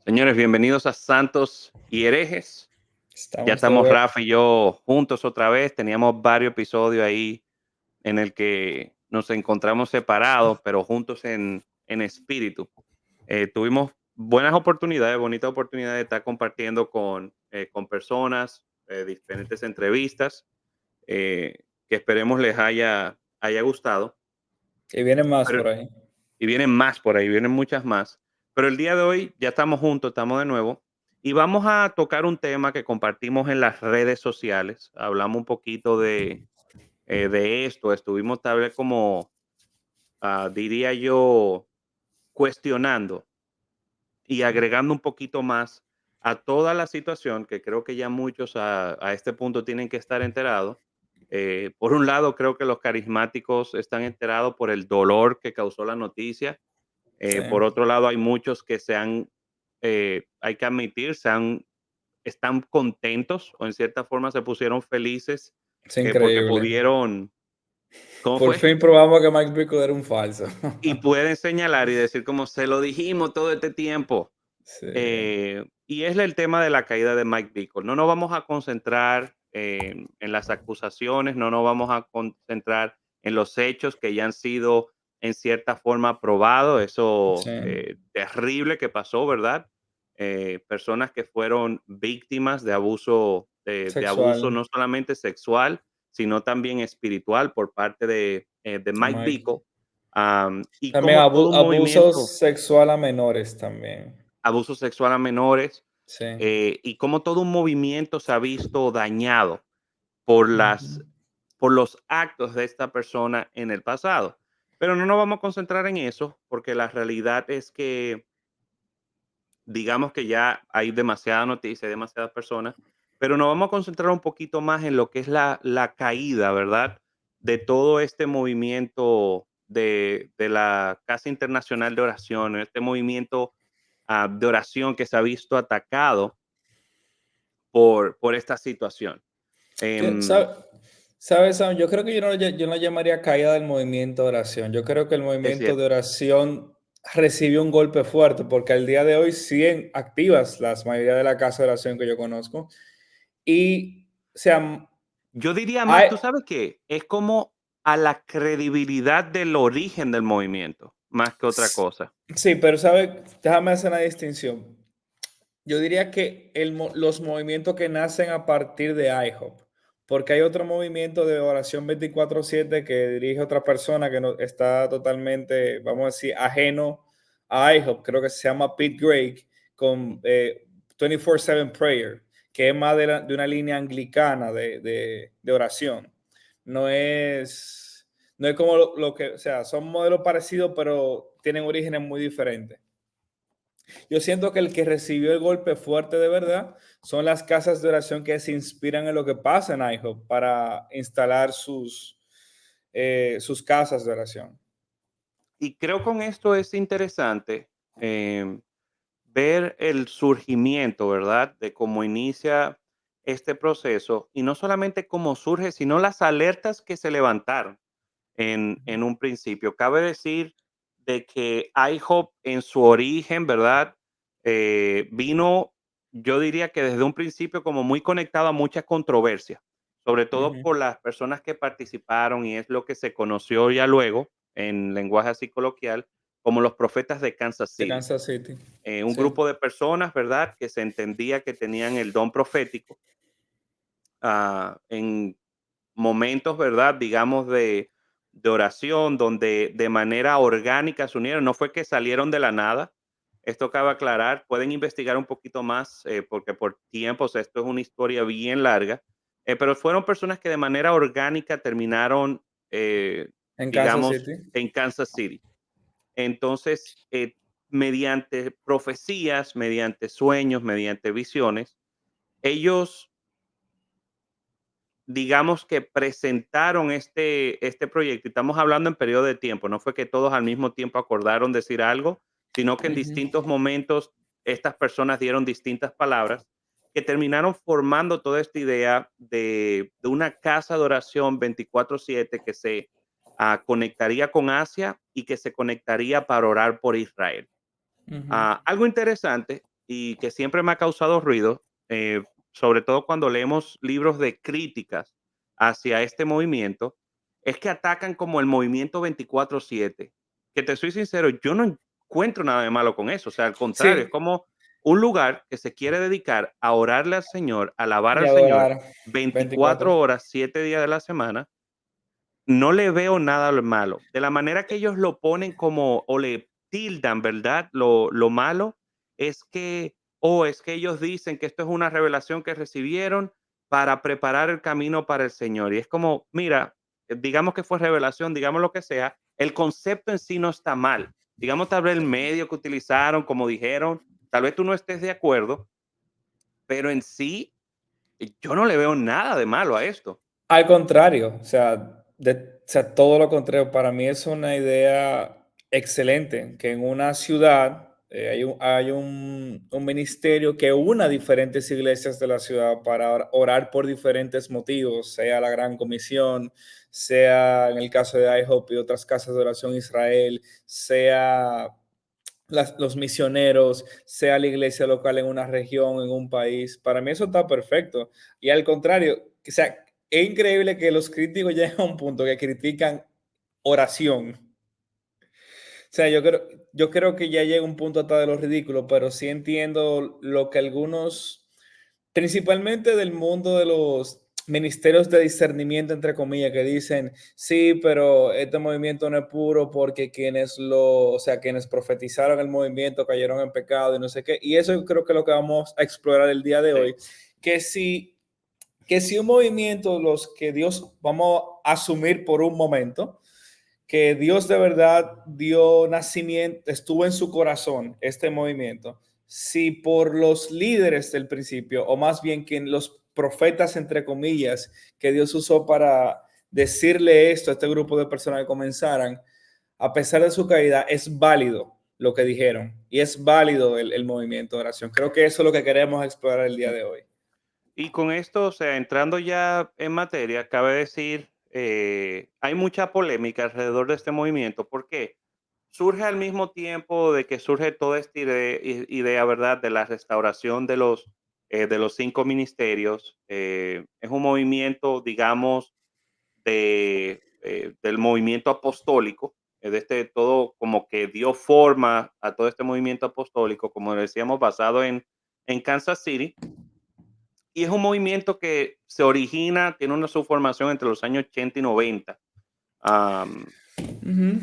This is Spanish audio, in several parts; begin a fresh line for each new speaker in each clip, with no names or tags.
Señores, bienvenidos a Santos y Herejes. Ya
Estamos de
estamos
vuelta.
Rafa y yo juntos otra vez. Teníamos varios episodios ahí en el que nos encontramos separados, pero juntos en espíritu. Tuvimos buenas oportunidades, bonitas oportunidades de estar compartiendo con personas, diferentes entrevistas, que esperemos les haya gustado.
Y vienen más
Pero
por ahí.
y vienen más por ahí, vienen muchas más. Pero el día de hoy ya estamos juntos, estamos de nuevo y vamos a tocar un tema que compartimos en las redes sociales. Hablamos un poquito de esto, estuvimos tal vez como, diría yo, cuestionando y agregando un poquito más a toda la situación que creo que ya muchos a este punto tienen que estar enterados. Por un lado, creo que los carismáticos están enterados por el dolor que causó la noticia.
Sí,
Por otro lado, hay muchos que hay que admitir, están contentos o en cierta forma se pusieron felices
es
porque
increíble.
pudieron, ¿cómo
Por
fue?
fin probamos que Mike Bickle era un falso.
Y pueden señalar y decir como se lo dijimos todo este tiempo.
Sí.
Y es el tema de la caída de Mike Bickle. No nos vamos a concentrar en las acusaciones, no nos vamos a concentrar en los hechos que ya han sido en cierta forma probados. Eso
Sí.
terrible que pasó, ¿verdad? Personas que fueron víctimas de abuso, de abuso
Sexual.
no solamente sexual, sino también espiritual por parte de
De
Mike
Mike.
Bickle. Y
También
como todo un
abuso
movimiento,
sexual a menores también.
abuso sexual a menores,
Sí.
y como todo un movimiento se ha visto dañado por
Ujú.
por los actos de esta persona en el pasado. Pero no nos vamos a concentrar en eso, porque la realidad es que, digamos que ya hay demasiada noticia, demasiadas personas, pero nos vamos a concentrar un poquito más en lo que es la caída, ¿verdad? De todo este movimiento de la Casa Internacional de Oración, este movimiento de oración que se ha visto atacado por esta situación.
Que,
Em,
¿Sabes, Sam? Yo creo que yo no llamaría caída del movimiento de oración. Yo creo que el
es
movimiento de
cierto.
oración recibió un golpe fuerte porque al día de hoy siguen activas las mayoría de la casa de oración que yo conozco. Y, o sea,
Yo diría más,
hay,
¿tú sabes qué? Es como a la credibilidad del origen del movimiento, más que otra cosa.
sí, pero ¿sabes? Déjame hacer una distinción. Yo diría que los movimientos que nacen a partir de IHOP, porque hay otro movimiento de oración 24/7 que dirige otra persona que no, está totalmente, vamos a decir, ajeno a IHOP, creo que se llama Pete Greig, con 24/7 Prayer, que es más de una línea anglicana de oración. No es, no es como lo que, o sea, son modelos parecidos, pero tienen orígenes muy diferentes. Yo siento que el que recibió el golpe fuerte de verdad son las casas de oración que se inspiran en lo que pasa en IHOP para instalar sus casas de oración.
Y creo con esto es interesante ver el surgimiento, ¿verdad? De cómo inicia este proceso y no solamente cómo surge, sino las alertas que se levantaron en un principio. Cabe decir de que IHOP en su origen, ¿verdad? Vino, yo diría que desde un principio como muy conectado a mucha controversia, sobre todo
Ujú.
por las personas que participaron y es lo que se conoció ya luego en lenguaje así coloquial como los profetas de Kansas
De
City.
Kansas City.
Un
Sí.
grupo de personas, ¿verdad? Que se entendía que tenían el don profético en momentos, ¿verdad? Digamos de oración, donde de manera orgánica se unieron. No fue que salieron de la nada. Esto cabe aclarar. Pueden investigar un poquito más porque por tiempos esto es una historia bien larga. Pero fueron personas que de manera orgánica terminaron,
En Kansas
digamos,
City.
en Kansas City. Entonces, mediante profecías, mediante sueños, mediante visiones, ellos, digamos que presentaron este proyecto. Y estamos hablando en periodo de tiempo. No fue que todos al mismo tiempo acordaron decir algo, sino que en
Ujú.
distintos momentos estas personas dieron distintas palabras que terminaron formando toda esta idea de una casa de oración 24/7 que se conectaría con Asia y que se conectaría para orar por Israel.
Ujú.
Algo interesante. y que siempre me ha causado ruido, sobre todo cuando leemos libros de críticas hacia este movimiento, es que atacan como el movimiento 24/7. Que te soy sincero, yo no encuentro nada de malo con eso. O sea, al contrario, es
Sí,
como un lugar que se quiere dedicar a orarle al Señor, a alabar
y
al Señor
adorar 24.
24 horas, 7 días de la semana. No le veo nada lo malo. De la manera que ellos lo ponen como o le tildan, ¿verdad? Lo malo es que, es que ellos dicen que esto es una revelación que recibieron para preparar el camino para el Señor. Y es como, mira, digamos que fue revelación, digamos lo que sea, el concepto en sí no está mal. Digamos, tal vez el medio que utilizaron, como dijeron, tal vez tú no estés de acuerdo, pero en sí, yo no le veo nada de malo a esto.
Al contrario, o sea, todo lo contrario. Para mí es una idea excelente que en una ciudad hay un ministerio que una diferentes iglesias de la ciudad para orar por diferentes motivos, sea la Gran Comisión, sea en el caso de IHOP y otras casas de oración Israel, sea los misioneros, sea la iglesia local en una región, en un país. Para mí eso está perfecto. Y al contrario, o sea, es increíble que los críticos lleguen a un punto que critican oración. O sea, yo creo que ya llega un punto hasta de lo ridículo, pero sí entiendo lo que algunos, principalmente del mundo de los ministerios de discernimiento, entre comillas, que dicen, sí, pero este movimiento no es puro porque quienes profetizaron el movimiento cayeron en pecado y no sé qué. Y eso yo creo que es lo que vamos a explorar el día de
Sí.
hoy, que si, que si un movimiento, los que Dios, vamos a asumir por un momento, que Dios de verdad dio nacimiento, estuvo en su corazón este movimiento, si por los líderes del principio, o más bien que los profetas, entre comillas, que Dios usó para decirle esto a este grupo de personas que comenzaran, a pesar de su caída, es válido lo que dijeron y es válido el movimiento de oración. Creo que eso es lo que queremos explorar el día de hoy.
Y con esto, o sea, entrando ya en materia, cabe decir, hay mucha polémica alrededor de este movimiento. ¿Por qué? Surge al mismo tiempo de que surge toda esta idea, ¿verdad?, de la restauración de los 5 ministerios. Es un movimiento, digamos, del movimiento apostólico, de todo como que dio forma a todo este movimiento apostólico, como decíamos, basado en Kansas City. Y es un movimiento que se origina, tiene una su formación entre los años 80 y 90. am,
Ujú.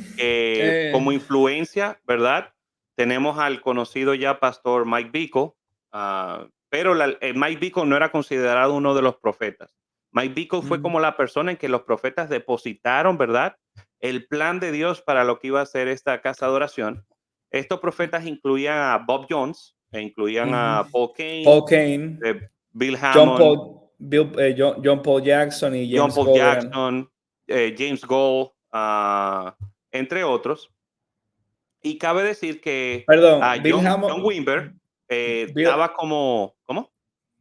Como influencia, ¿verdad? Tenemos al conocido ya pastor Mike Bickle, pero Mike Bickle no era considerado uno de los profetas. Mike Bickle fue
Ujú.
como la persona en que los profetas depositaron, ¿verdad? El plan de Dios para lo que iba a ser esta casa de oración. Estos profetas incluían a Bob Jones, e incluían
Ujú.
a Paul Cain,
Paul Kane,
Bill Hammond,
John Paul Jackson y
John
James
Paul
Goldran.
Jackson, James Gold, entre otros. Y cabe decir que
Perdón, Bill
John
Hammond,
Wimber
Bill,
daba como, ¿cómo?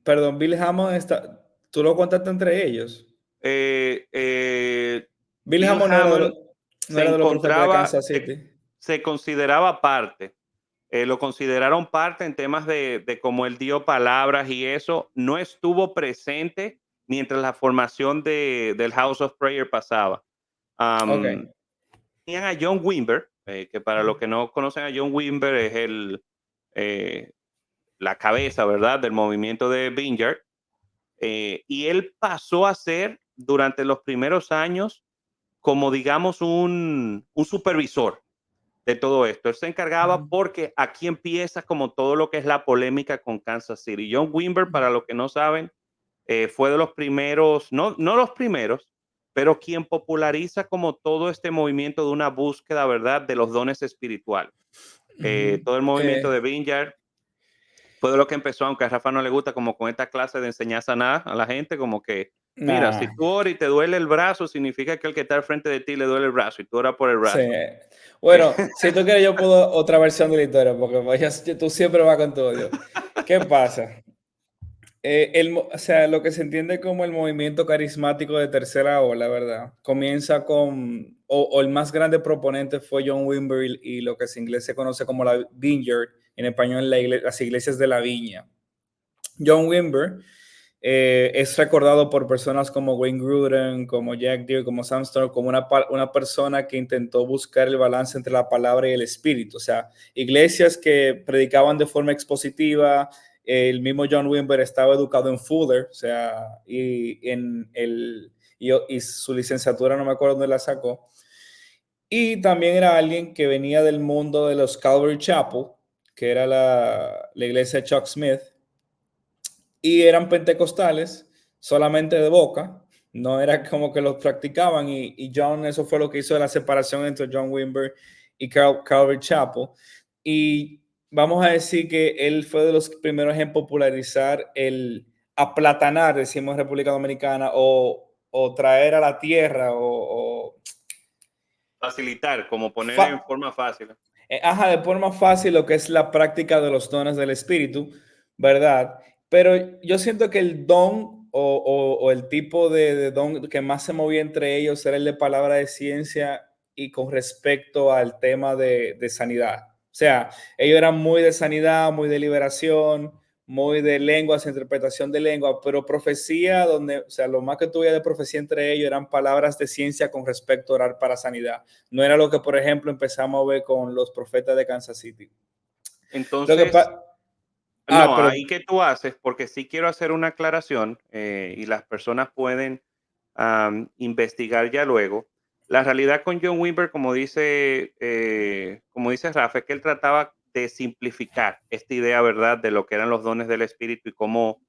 perdón, Bill Hammond está, tú lo contaste entre ellos.
Eh, eh,
Bill
Bill
Hammond
Hammond
no
se
era de los profetas de
encontraba,
Kansas City.
se consideraba parte, lo consideraron parte en temas de cómo él dio palabras y eso, no estuvo presente mientras la formación del House of Prayer pasaba.
Ok.
Am, Tenían a John Wimber, que para los que no conocen a John Wimber es eh, la cabeza, ¿verdad?, del movimiento de Vineyard. Y él pasó a ser durante los primeros años como, digamos, un supervisor de todo esto. Él se encargaba
Ujú.
porque aquí empieza como todo lo que es la polémica con Kansas City. John Wimber, para los que no saben, fue de los primeros, no los primeros, pero quien populariza como todo este movimiento de una búsqueda, ¿verdad?, de los dones espirituales.
Ujú.
Todo el movimiento
Eh,
de Vineyard fue de lo que empezó, aunque a Rafa no le gusta, como con esta clase de enseñanza nada a la gente, como que, mira, si
nah,
tú oras y te duele el brazo, significa que el que está al frente de ti le duele el brazo y tú oras por el
sí.
brazo.
Bueno, si tú quieres, yo puedo otra versión de la historia, porque tú siempre vas con tu odio. ¿Qué pasa? O sea, lo que se entiende como el movimiento carismático de tercera ola, ¿verdad? Comienza o el más grande proponente fue John Wimber y lo que en inglés se conoce como la Vineyard, en español las iglesias de la viña. John Wimber es recordado por personas como Wayne Grudem, como Jack Deere, como Sam Storm, como una persona que intentó buscar el balance entre la palabra y el espíritu. O sea, iglesias que predicaban de forma expositiva. El mismo John Wimber estaba educado en Fuller, o sea, y su licenciatura no me acuerdo dónde la sacó. Y también era alguien que venía del mundo de los Calvary Chapel, que era la iglesia de Chuck Smith, y eran pentecostales solamente de boca, no era como que los practicaban, y John, eso fue lo que hizo la separación entre John Wimber y Calvary Chapel. Y vamos a decir que él fue de los primeros en popularizar el aplatanar, decimos en República Dominicana, o traer a la tierra,
Facilitar, como poner en
fa-
forma fácil.
ajá, de forma fácil lo que es la práctica de los dones del Espíritu, ¿verdad? Pero yo siento que el don o el tipo de don que más se movía entre ellos era el de palabra de ciencia y con respecto al tema de sanidad. O sea, ellos eran muy de sanidad, muy de liberación, muy de lenguas, interpretación de lengua, pero profecía, donde, o sea, lo más que tuve de profecía entre ellos eran palabras de ciencia con respecto a orar para sanidad. No era lo que, por ejemplo, empezamos a ver con los profetas de Kansas City. Lo que
Entonces,
pasa... Ah,
no,
pero...
ahí que tú haces, porque sí quiero hacer una aclaración y las personas pueden investigar ya luego. La realidad con John Wimber, como dice Rafa, es que él trataba de simplificar esta idea, ¿verdad?, de lo que eran los dones del Espíritu y cómo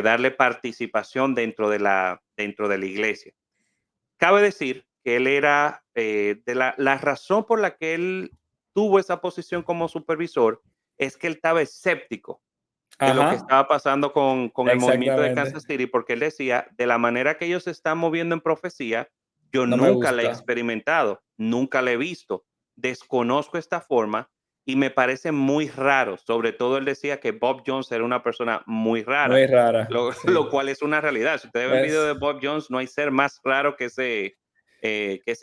darle participación dentro de la iglesia. Cabe decir que él era, la razón por la que él tuvo esa posición como supervisor es que él estaba escéptico de lo que
Ajá,
estaba pasando con el movimiento de
exactamente.
Kansas City, porque él decía, de la manera que ellos se están moviendo en profecía, yo
No me
nunca la he
gusta.
experimentado, nunca la he visto, desconozco esta forma y me parece muy raro. Sobre todo él decía que Bob Jones era una persona muy rara,
Muy rara,
lo
sí.
cual es una realidad. Si ustedes ven video
¿Ves?
de Bob Jones, no hay ser más raro que ese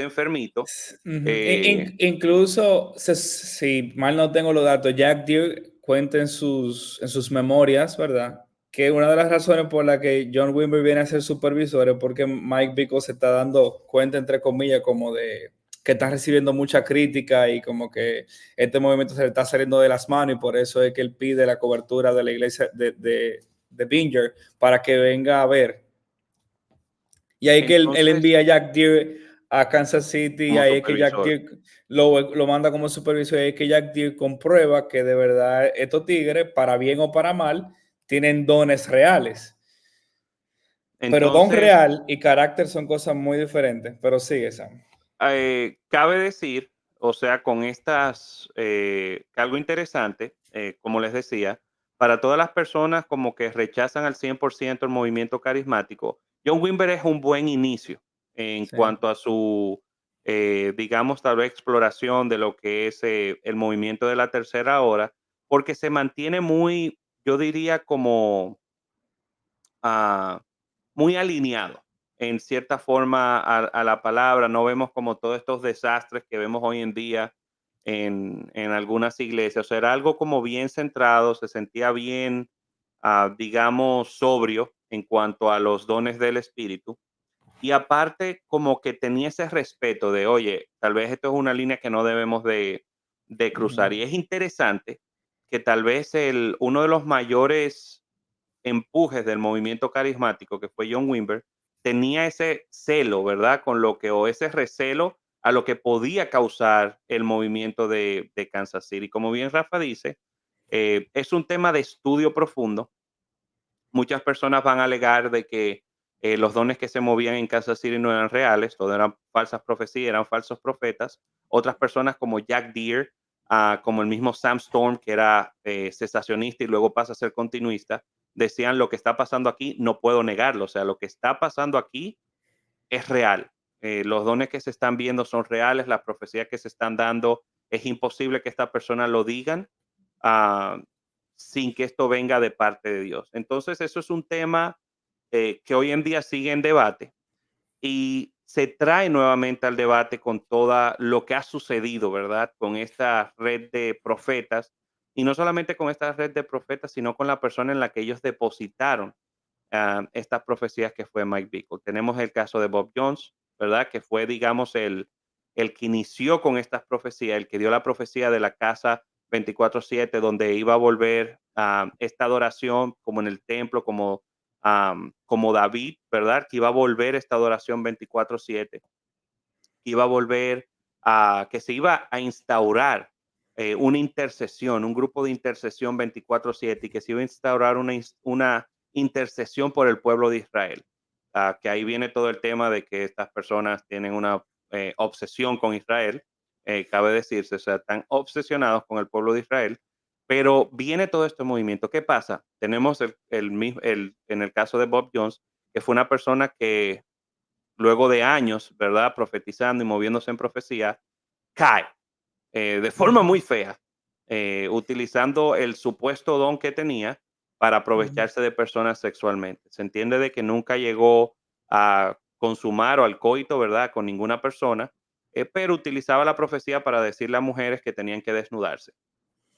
enfermito.
Ujú.
Eh,
Incluso, si mal no tengo los datos, Jack Deere cuenta en sus memorias, ¿verdad? Que una de las razones por la que John Wimber viene a ser supervisor es porque Mike Bickle se está dando cuenta, entre comillas, como de que está recibiendo mucha crítica y como que este movimiento se le está saliendo de las manos, y por eso es que él pide la cobertura de la iglesia de Binger para que venga a ver. Y ahí que él
entonces,
envía a Jack Deere a Kansas City, y
como
ahí es que Jack
supervisor.
Deere lo manda como supervisor, y ahí es que Jack Deere comprueba que de verdad estos tigres, para bien o para mal, tienen dones reales. Pero don
Entonces,
real y carácter son cosas muy diferentes. Pero sigue, Sam.
cabe decir, o sea, con estas, que algo interesante, como les decía, para todas las personas como que rechazan al 100% el movimiento carismático, John Wimber es un buen inicio en
Sí.
cuanto a su, digamos, tal vez exploración de lo que es el movimiento de la tercera hora, porque se mantiene muy, yo diría, como ah, muy alineado en cierta forma a la palabra. No vemos como todos estos desastres que vemos hoy en día en algunas iglesias. O sea, era algo como bien centrado, se sentía bien, digamos, sobrio en cuanto a los dones del Espíritu. Y aparte, como que tenía ese respeto de, oye, tal vez esto es una línea que no debemos de
Ujú,
cruzar. Y es interesante que tal vez uno de los mayores empujes del movimiento carismático, que fue John Wimber, tenía ese celo, ¿verdad? Con lo que, o ese recelo a lo que podía causar el movimiento de Kansas City. Como bien Rafa dice, es un tema de estudio profundo. Muchas personas van a alegar de que los dones que se movían en Kansas City no eran reales, todo eran falsas profecías, eran falsos profetas. Otras personas como Jack Deere, como el mismo Sam Storm, que era cesacionista y luego pasa a ser continuista, decían lo que está pasando aquí no puedo negarlo, o sea, lo que está pasando aquí es real. Los dones que se están viendo son reales, las profecías que se están dando, es imposible que esta persona lo digan ah, sin que esto venga de parte de Dios. Entonces, eso es un tema que hoy en día sigue en debate y se trae nuevamente al debate con todo lo que ha sucedido, ¿verdad? Con esta red de profetas, y no solamente con esta red de profetas, sino con la persona en la que ellos depositaron estas profecías, que fue Mike Bickle. Tenemos el caso de Bob Jones, ¿verdad? Que fue, digamos, el que inició con estas profecías, el que dio la profecía de la casa 24/7, donde iba a volver esta adoración como en el templo, como David, ¿verdad? Que iba a volver esta adoración 24/7, que iba a volver que se iba a instaurar una intercesión, un grupo de intercesión 24/7, y que se iba a instaurar una intercesión por el pueblo de Israel. Que ahí viene todo el tema de que estas personas tienen una obsesión con Israel, cabe decirse, o sea, están obsesionados con el pueblo de Israel, pero viene todo este movimiento. ¿Qué pasa? Tenemos en el caso de Bob Jones, que fue una persona que luego de años, ¿verdad? Profetizando y moviéndose en profecía, cae de forma
Ujú,
muy fea, utilizando el supuesto don que tenía para
ujú,
aprovecharse de personas sexualmente. Se entiende de que nunca llegó a consumar o al coito, ¿verdad? Con ninguna persona, pero utilizaba la profecía para decirle a mujeres que tenían que desnudarse,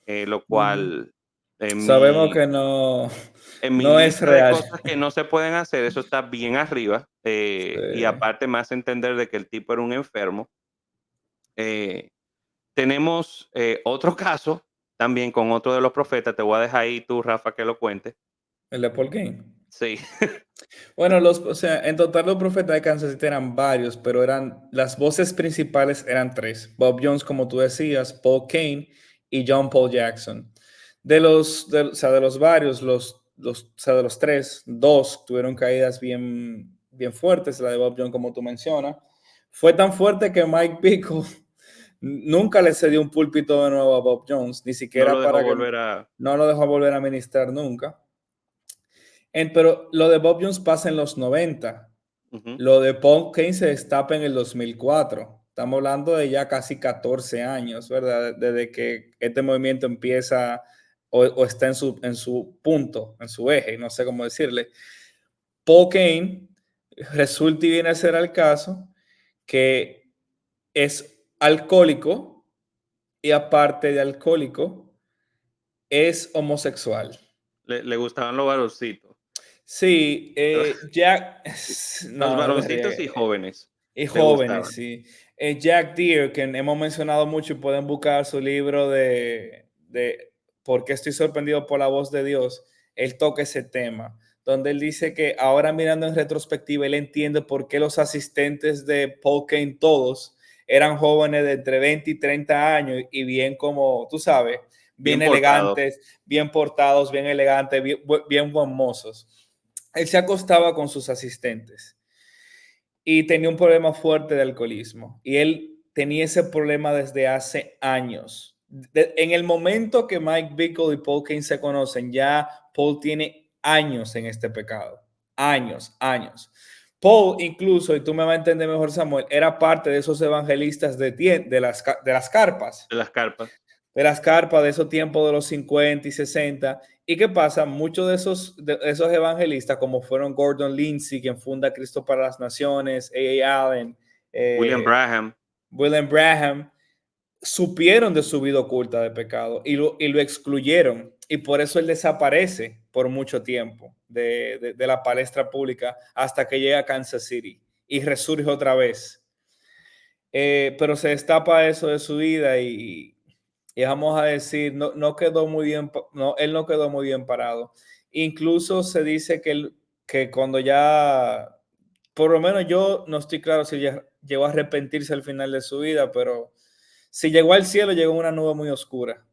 lo
ujú.
cual en
Sabemos
mi
que no,
en mi
no es
lista de
real.
cosas que no se pueden hacer, eso está bien arriba, y
Sí.
aparte más entender de que el tipo era un enfermo. Eh, tenemos otro caso también con otro de los profetas, te voy a dejar ahí tú, Rafa, que lo cuente.
El de Paul King.
Sí,
Bueno, o sea, en total los profetas de Kansas City eran varios, pero las voces principales eran tres. Bob Jones, como tú decías, Paul Kane y John Paul Jackson. O sea, de los varios, o sea, de los tres, dos tuvieron caídas bien, bien fuertes, la de Bob Jones, como tú mencionas. Fue tan fuerte que Mike Bickle nunca le cedió un púlpito de nuevo a Bob Jones, ni
no
siquiera
lo dejó
para que
volver a...
no lo dejó volver a ministrar nunca. Pero lo de Bob Jones pasa en los 90.
Ujú.
Lo de Paul Kane se destapa en el 2004. Estamos hablando de ya casi 14 años, ¿verdad? Desde que este movimiento empieza o está en su punto, en su eje, no sé cómo decirle. Paul Kane resulta y viene a ser al caso que es alcohólico y aparte de alcohólico es homosexual.
Le gustaban los varoncitos.
Sí, Jack,
Los
no, no te
varoncitos
ríes.
y jóvenes
Y
le
jóvenes,
gustaban.
sí. Jack Deere, que hemos mencionado mucho y pueden buscar su libro de ¿Por qué estoy sorprendido por la voz de Dios? Él toca ese tema, donde él dice que ahora mirando en retrospectiva, él entiende por qué los asistentes de Paul Kane todos eran jóvenes de entre 20 y 30 años y bien como, tú sabes, bien
Bien portados.
elegantes, bien portados, bien elegantes, bien, bien famosos. Él se acostaba con sus asistentes y tenía un problema fuerte de alcoholismo. Y él tenía ese problema desde hace años. En el momento que Mike Bickle y Paul King se conocen, ya Paul tiene años en este pecado. Años, años. Paul incluso, y tú me vas a entender mejor, Samuel, era parte de esos evangelistas de las carpas
De las carpas.
de esos tiempos de los 50 y 60. ¿Y qué pasa? Muchos de esos evangelistas, como fueron Gordon Lindsay, quien funda Cristo para las Naciones, A. Allen,
William
eh,
Braham.
William Braham, supieron de su vida oculta de pecado y lo excluyeron. Y por eso él desaparece por mucho tiempo de la palestra pública hasta que llega a Kansas City y resurge otra vez. Pero se destapa eso de su vida y vamos a decir, no quedó muy bien, no, él no quedó muy bien parado. Incluso se dice que cuando ya, por lo menos yo no estoy claro si ya llegó a arrepentirse al final de su vida, pero si llegó al cielo, llegó en una nube muy oscura.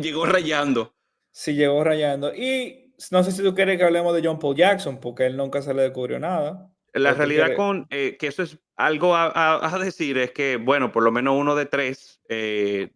Llegó rayando.
Si llegó rayando. Y no sé si tú quieres que hablemos de John Paul Jackson, porque él nunca se le descubrió nada.
La
O tú
realidad
quieres.
con que eso es algo a decir es que, bueno, por lo menos uno de tres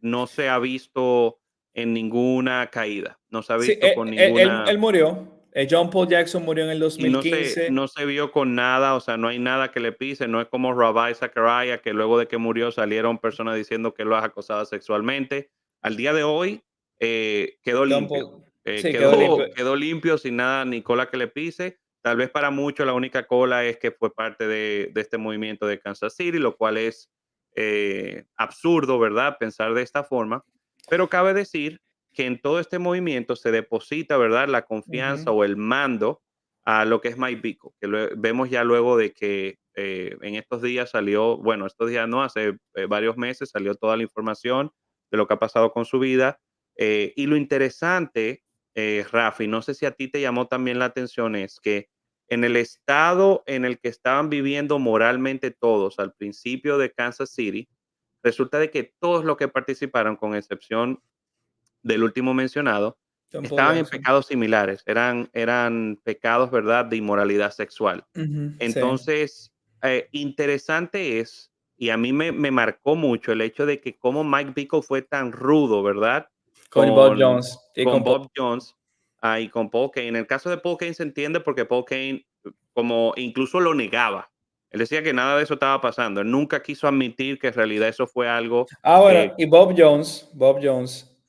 no se ha visto en ninguna caída, no se ha
Sí,
visto con ninguna,
él murió. John Paul Jackson murió en el
y
2015.
no se vio con nada, o sea, no hay nada que le pise, no es como Rabbi Zachariah, que luego de que murió salieron personas diciendo que lo ha acosado sexualmente. Al día de hoy quedó
John
limpio,
Paul, sí, quedó limpio.
quedó limpio sin nada, ni cola que le pise. Tal vez para muchos la única cola es que fue parte de este movimiento de Kansas City, lo cual es absurdo, ¿verdad? Pensar de esta forma. Pero cabe decir que en todo este movimiento se deposita, ¿verdad?, la confianza
Ujú.
o el mando a lo que es Mike Bickle, que vemos ya luego de que en estos días salió, bueno, estos días no, hace varios meses salió toda la información de lo que ha pasado con su vida. Y lo interesante, Rafi, no sé si a ti te llamó también la atención, es que en el estado en el que estaban viviendo moralmente todos al principio de Kansas City, resulta de que todos los que participaron, con excepción del último mencionado,
Son
estaban en
Polanski.
pecados similares, eran pecados, ¿verdad?, de inmoralidad sexual.
Ujú, sí.
Entonces, interesante es, y a mí me marcó mucho el hecho de que cómo Mike Bickle fue tan rudo, ¿verdad?,
Con Bob
con,
Jones y
con
con Paul.
Bob Jones, y con Paul Kane. En el caso de Paul Kane se entiende porque Paul Kane como incluso lo negaba. Él decía que nada de eso estaba pasando. Él nunca quiso admitir que en realidad eso fue algo
Ahora, y Bob Jones,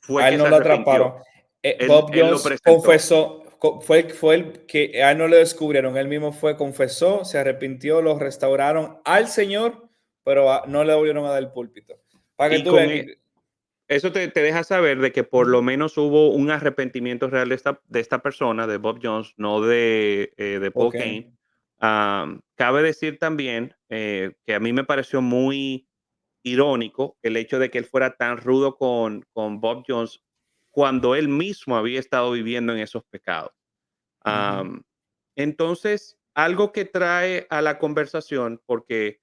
fue
a él
que
no
se
lo
arrepintió.
atraparon.
Él,
Bob
él lo
Jones
presentó.
confesó, fue el que a él no le descubrieron, él mismo fue, confesó, se arrepintió, lo restauraron al Señor, pero no le volvieron a dar el púlpito. Para que
Y
tú veas
con
que...
eso te deja saber de que por lo
Ujú.
menos hubo un arrepentimiento real de esta persona, de Bob Jones, no de Paul
Ok.
Kane. Cabe decir también que a mí me pareció muy irónico el hecho de que él fuera tan rudo con Bob Jones cuando él mismo había estado viviendo en esos pecados.
Ujú.
Am, entonces, algo que trae a la conversación, porque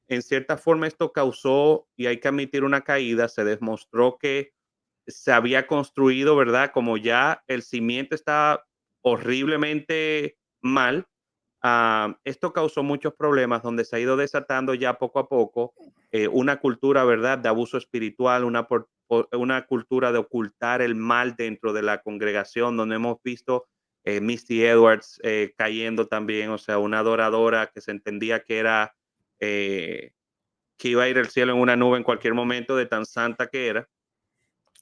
en cierta forma esto causó, y hay que admitir, una caída, se demostró que se había construido, ¿verdad? Como ya el cimiento estaba horriblemente mal, esto causó muchos problemas donde se ha ido desatando ya poco a poco una cultura, ¿verdad?, de abuso espiritual, una cultura de ocultar el mal dentro de la congregación, donde hemos visto Misty Edwards cayendo también, o sea, una adoradora que se entendía que era, eh, que iba a ir al cielo en una nube en cualquier momento de tan santa que era.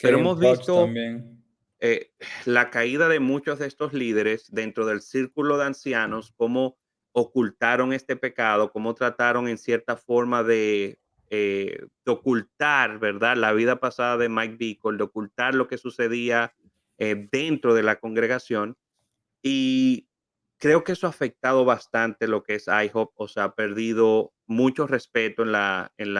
Pero
Kevin
hemos
Putz
visto
también.
eh, la caída de muchos de estos líderes dentro del círculo de ancianos, cómo ocultaron este pecado, cómo trataron en cierta forma de ocultar, ¿verdad?, la vida pasada de Mike Bickle, de ocultar lo que sucedía dentro de la congregación. Y creo que eso ha afectado bastante lo que es IHOP, o sea, ha perdido mucho respeto en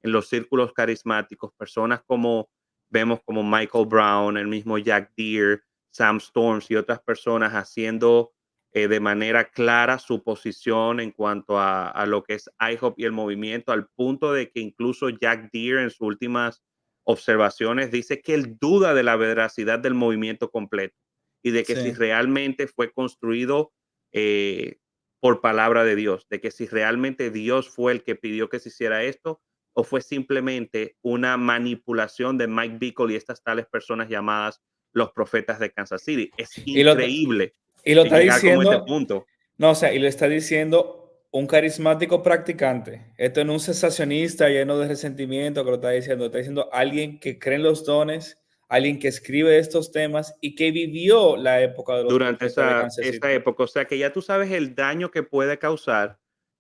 los círculos carismáticos. Personas como vemos como Michael Brown, el mismo Jack Deere, Sam Storms y otras personas haciendo de manera clara su posición en cuanto a lo que es IHOP y el movimiento, al punto de que incluso Jack Deere en sus últimas observaciones dice que él duda de la veracidad del movimiento completo y de que si
Sí.
realmente fue construido eh, por palabra de Dios, de que si realmente Dios fue el que pidió que se hiciera esto o fue simplemente una manipulación de Mike Bickle y estas tales personas llamadas los profetas de Kansas City. Es
Y lo,
increíble
y lo está
llegar como a este
diciendo,
punto.
no, o sea, y lo está diciendo un carismático practicante. Esto no es un sensacionista lleno de resentimiento que lo está diciendo alguien que cree en los dones, alguien que escribe estos temas y que vivió la época de los
Durante
profetas de Kansas
esa
City.
época. O sea, que ya tú sabes el daño que puede causar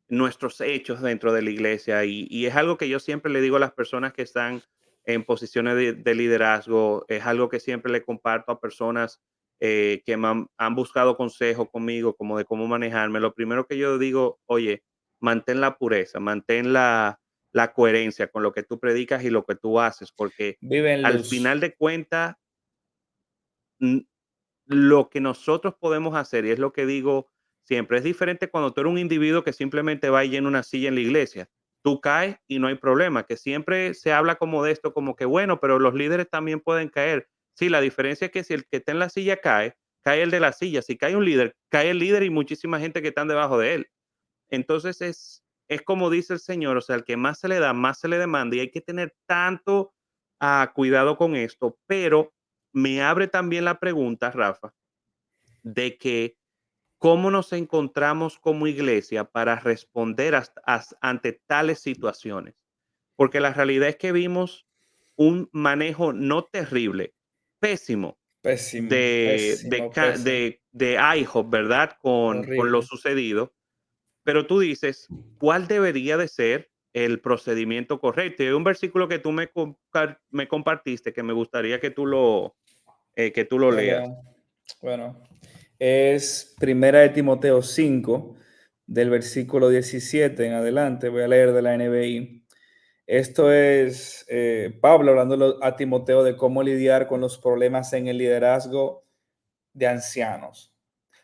nuestros hechos dentro de la iglesia. Y es algo que yo siempre le digo a las personas que están en posiciones de liderazgo, es algo que siempre le comparto a personas que han buscado consejo conmigo, como de cómo manejarme. Lo primero que yo digo, oye, mantén la pureza, mantén la coherencia con lo que tú predicas y lo que tú haces, porque
Vive en
al
luz.
final de cuentas, lo que nosotros podemos hacer, y es lo que digo siempre, es diferente cuando tú eres un individuo que simplemente va y llena una silla en la iglesia. Tú caes y no hay problema, que siempre se habla como de esto, como que bueno, pero los líderes también pueden caer. Sí, la diferencia es que si el que está en la silla cae, cae el de la silla. Si cae un líder, cae el líder y muchísima gente que están debajo de él. Entonces es como dice el Señor, o sea, el que más se le da, más se le demanda y hay que tener tanto cuidado con esto, pero me abre también la pregunta, Rafa, de que cómo nos encontramos como iglesia para responder ante tales situaciones. Porque la realidad es que vimos un manejo no terrible, pésimo
Pésimo, pésimo, pésimo.
de IHOP, ¿verdad? Con lo
Horrible.
sucedido. Pero tú dices, ¿cuál debería de ser? el procedimiento correcto. Y hay un versículo que tú me compartiste que me gustaría que tú lo leas.
Ok. Bueno, es Primera de Timoteo 5, del versículo 17 en adelante. Voy a leer de la NBI. Esto es Pablo hablando a Timoteo de cómo lidiar con los problemas en el liderazgo de ancianos.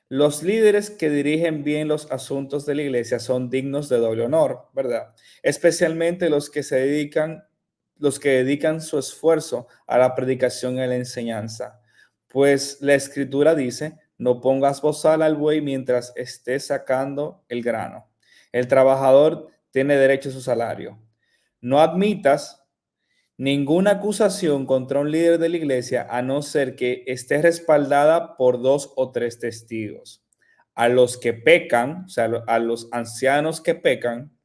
Los líderes que dirigen bien los asuntos de la iglesia son dignos de doble honor, ¿verdad? Especialmente los que dedican su esfuerzo a la predicación y la enseñanza. Pues la escritura dice, no pongas bozal al buey mientras estés sacando el grano. El trabajador tiene derecho a su salario. No admitas ninguna acusación contra un líder de la iglesia a no ser que esté respaldada por dos o tres testigos. A los que pecan, o sea, a los ancianos que pecan,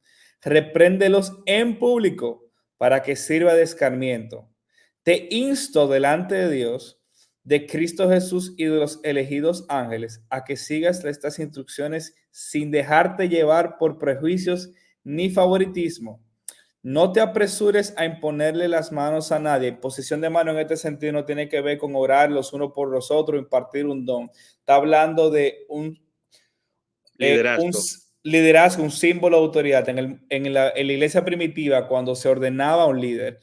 repréndelos en público para que sirva de escarmiento. Te insto delante de Dios, de Cristo Jesús y de los elegidos ángeles a que sigas estas instrucciones sin dejarte llevar por prejuicios ni favoritismo. No te apresures a imponerle las manos a nadie. Posición de mano en este sentido no tiene que ver con orar los unos por los otros, impartir un don. Está hablando de un
Liderazgo.
liderazgo, un símbolo de autoridad. En la iglesia primitiva, cuando se ordenaba a un líder,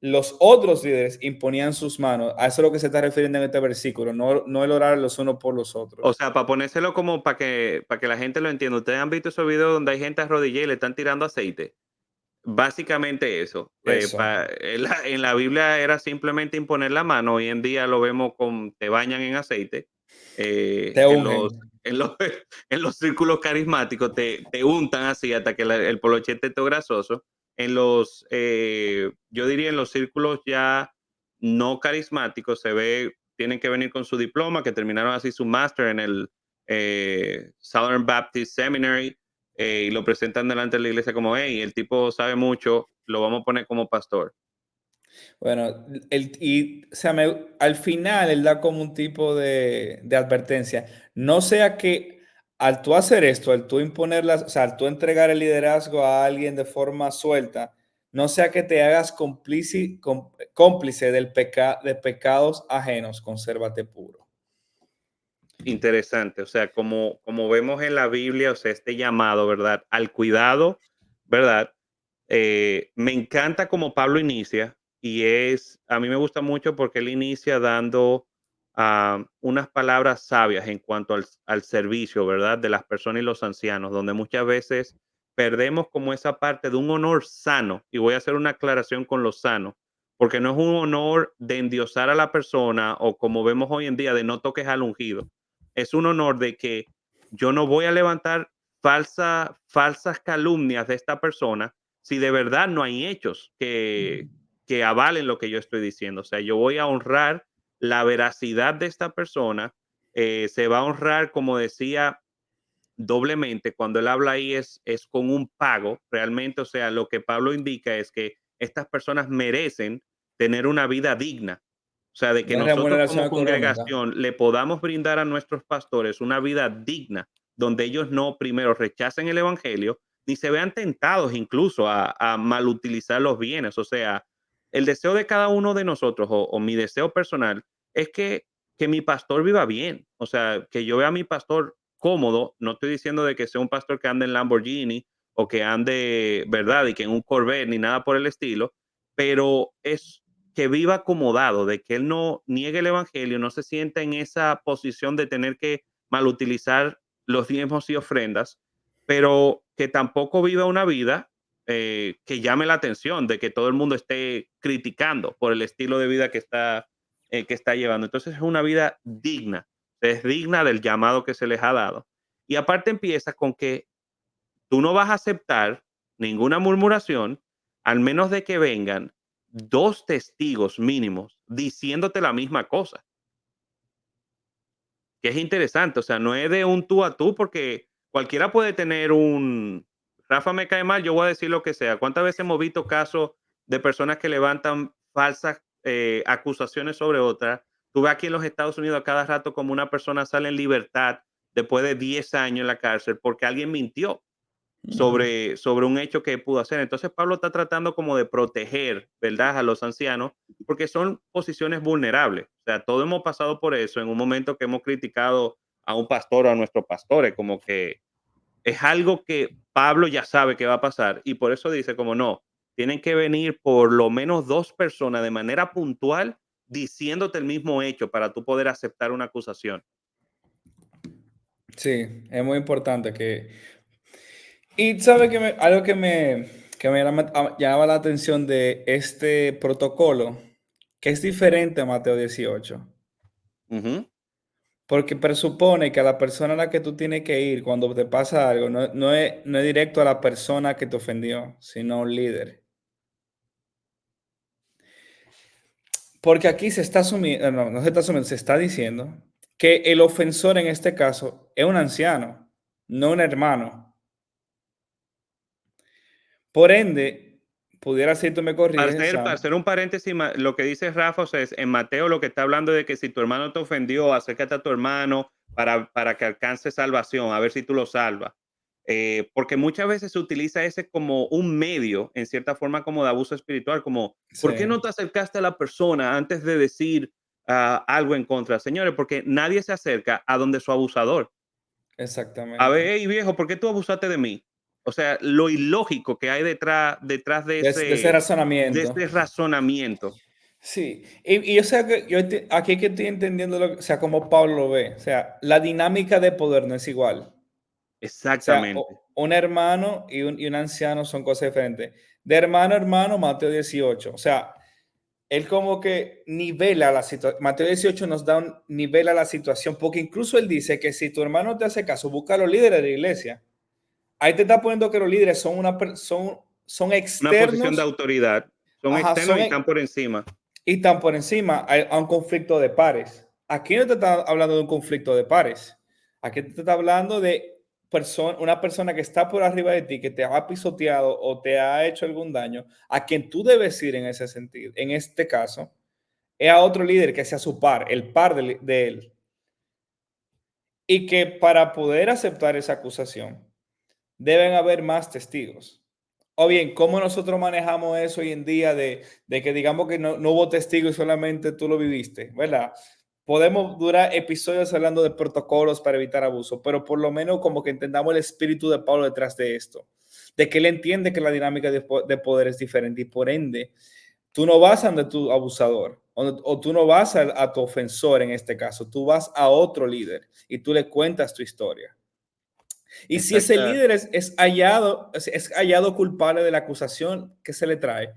los otros líderes imponían sus manos. A eso es lo que se está refiriendo en este versículo, no el orar los unos por los
O
otros.
sea, para ponérselo como para que la gente lo entienda. Ustedes han visto esos videos donde hay gente arrodillada y le están tirando aceite. Básicamente eso.
Eso,
En la Biblia era simplemente imponer la mano. Hoy en día lo vemos con te bañan en aceite.
te
En
ungen.
en los, en los círculos carismáticos te untan así hasta que el polochete esté grasoso. Yo diría en los círculos ya no carismáticos se ve, tienen que venir con su diploma, que terminaron así su máster en el Southern Baptist Seminary, y lo presentan delante de la iglesia como, hey, el tipo sabe mucho, lo vamos a poner como pastor.
Bueno, o sea, al final él da como un tipo de advertencia. No sea que al tú hacer esto, al tú imponerlas, o sea, al tú entregar el liderazgo a alguien de forma suelta, no sea que te hagas cómplice de pecados ajenos, consérvate puro.
Interesante, o sea, como vemos en la Biblia, o sea, este llamado, ¿verdad? Al cuidado, ¿verdad? Me encanta como Pablo inicia a mí me gusta mucho porque él inicia dando unas palabras sabias en cuanto al servicio, ¿verdad? De las personas y los ancianos, donde muchas veces perdemos como esa parte de un honor sano. Y voy a hacer una aclaración con lo sano, porque no es un honor de endiosar a la persona o como vemos hoy en día de no toques al ungido. Es un honor de que yo no voy a levantar falsas calumnias de esta persona si de verdad no hay hechos que avalen lo que yo estoy diciendo. O sea, yo voy a honrar la veracidad de esta persona, se va a honrar, como decía, doblemente. Cuando él habla ahí es con un pago, realmente, o sea, lo que Pablo indica es que estas personas merecen tener una vida digna. O sea, de que
Una
nosotros
remuneración
como
económica.
congregación le podamos brindar a nuestros pastores una vida digna, donde ellos no primero rechacen el evangelio, ni se vean tentados incluso a malutilizar los bienes. O sea, el deseo de cada uno de nosotros o mi deseo personal es que mi pastor viva bien. O sea, que yo vea a mi pastor cómodo. No estoy diciendo de que sea un pastor que ande en Lamborghini o que ande, ¿verdad? Y que en un Corvette ni nada por el estilo, pero es que viva acomodado, de que él no niegue el evangelio, no se sienta en esa posición de tener que malutilizar los diezmos y ofrendas, pero que tampoco viva una vida que llame la atención, de que todo el mundo esté criticando por el estilo de vida que está llevando. Entonces es una vida digna, es digna del llamado que se les ha dado. Y aparte empieza con que tú no vas a aceptar ninguna murmuración, al menos de que vengan dos testigos mínimos diciéndote la misma cosa, que es interesante. O sea, no es de un tú a tú, porque cualquiera puede tener Rafa me cae mal, yo voy a decir lo que sea. ¿Cuántas veces hemos visto casos de personas que levantan falsas acusaciones sobre otras? Tú ves aquí en los Estados Unidos a cada rato como una persona sale en libertad después de 10 años en la cárcel porque alguien mintió.
Ujú.
sobre un hecho que pudo hacer. Entonces Pablo está tratando como de proteger, ¿verdad?, a los ancianos, porque son posiciones vulnerables. O sea, todos hemos pasado por eso en un momento que hemos criticado a un pastor o a nuestros pastores, como que es algo que Pablo ya sabe que va a pasar y por eso dice como no, tienen que venir por lo menos dos personas de manera puntual diciéndote el mismo hecho para tú poder aceptar una acusación.
Sí, es muy importante que... Y sabe que algo que me llama la atención de este protocolo, que es diferente a Mateo 18,
Ujú.
porque presupone que a la persona a la que tú tienes que ir cuando te pasa algo no es directo a la persona que te ofendió, sino a un líder. Porque aquí se está asumiendo, no, no se está asumiendo, se está diciendo que el ofensor en este caso es un anciano, no un hermano. Por ende, pudiera ser, tú me corriges,
Para
Sam.
hacer un paréntesis, lo que dice Rafa, o sea, es en Mateo lo que está hablando de que si tu hermano te ofendió, acércate a tu hermano para que alcance salvación, a ver si tú lo salvas. Porque muchas veces se utiliza ese como un medio, en cierta forma, como de abuso espiritual, como,
Sí,
¿por qué no te acercaste a la persona antes de decir algo en contra? Señores, porque nadie se acerca a donde su abusador. A ver,
exactamente.
hey viejo, ¿por qué tú abusaste de mí? O sea, lo ilógico que hay detrás
De ese
de
razonamiento.
ese razonamiento.
Sí, y o sea que aquí que estoy entendiendo, o sea, como Pablo lo ve, o sea, la dinámica de poder no es igual. O sea,
Exactamente.
un hermano y un anciano son cosas diferentes. De hermano a hermano, Mateo 18. O sea, él como que nivela la situación. Mateo 18 nos da un nivel a la situación, porque incluso él dice que si tu hermano te hace caso, busca a los líderes de la iglesia. Ahí te está poniendo que los líderes son, son
Una posición de
externos,
autoridad. Son
ajá,
externos y están por encima.
y están por encima a un conflicto de pares. Aquí no te está hablando de un conflicto de pares. Aquí te está hablando de una persona que está por arriba de ti, que te ha pisoteado o te ha hecho algún daño, a quien tú debes ir en ese sentido. En este caso, es a otro líder que sea su par, el par de él. Y que para poder aceptar esa acusación, deben haber más testigos. O bien, ¿cómo nosotros manejamos eso hoy en día de que digamos que no hubo testigos y solamente tú lo viviste, ¿verdad? Podemos durar episodios hablando de protocolos para evitar abuso, pero por lo menos como que entendamos el espíritu de Pablo detrás de esto, de que él entiende que la dinámica de poder es diferente y por ende, tú no vas a donde tu abusador o tú no vas a tu ofensor en este caso, tú vas a otro líder y tú le cuentas tu historia. Y si ese
Exacta.
líder es hallado culpable de la acusación que se le trae,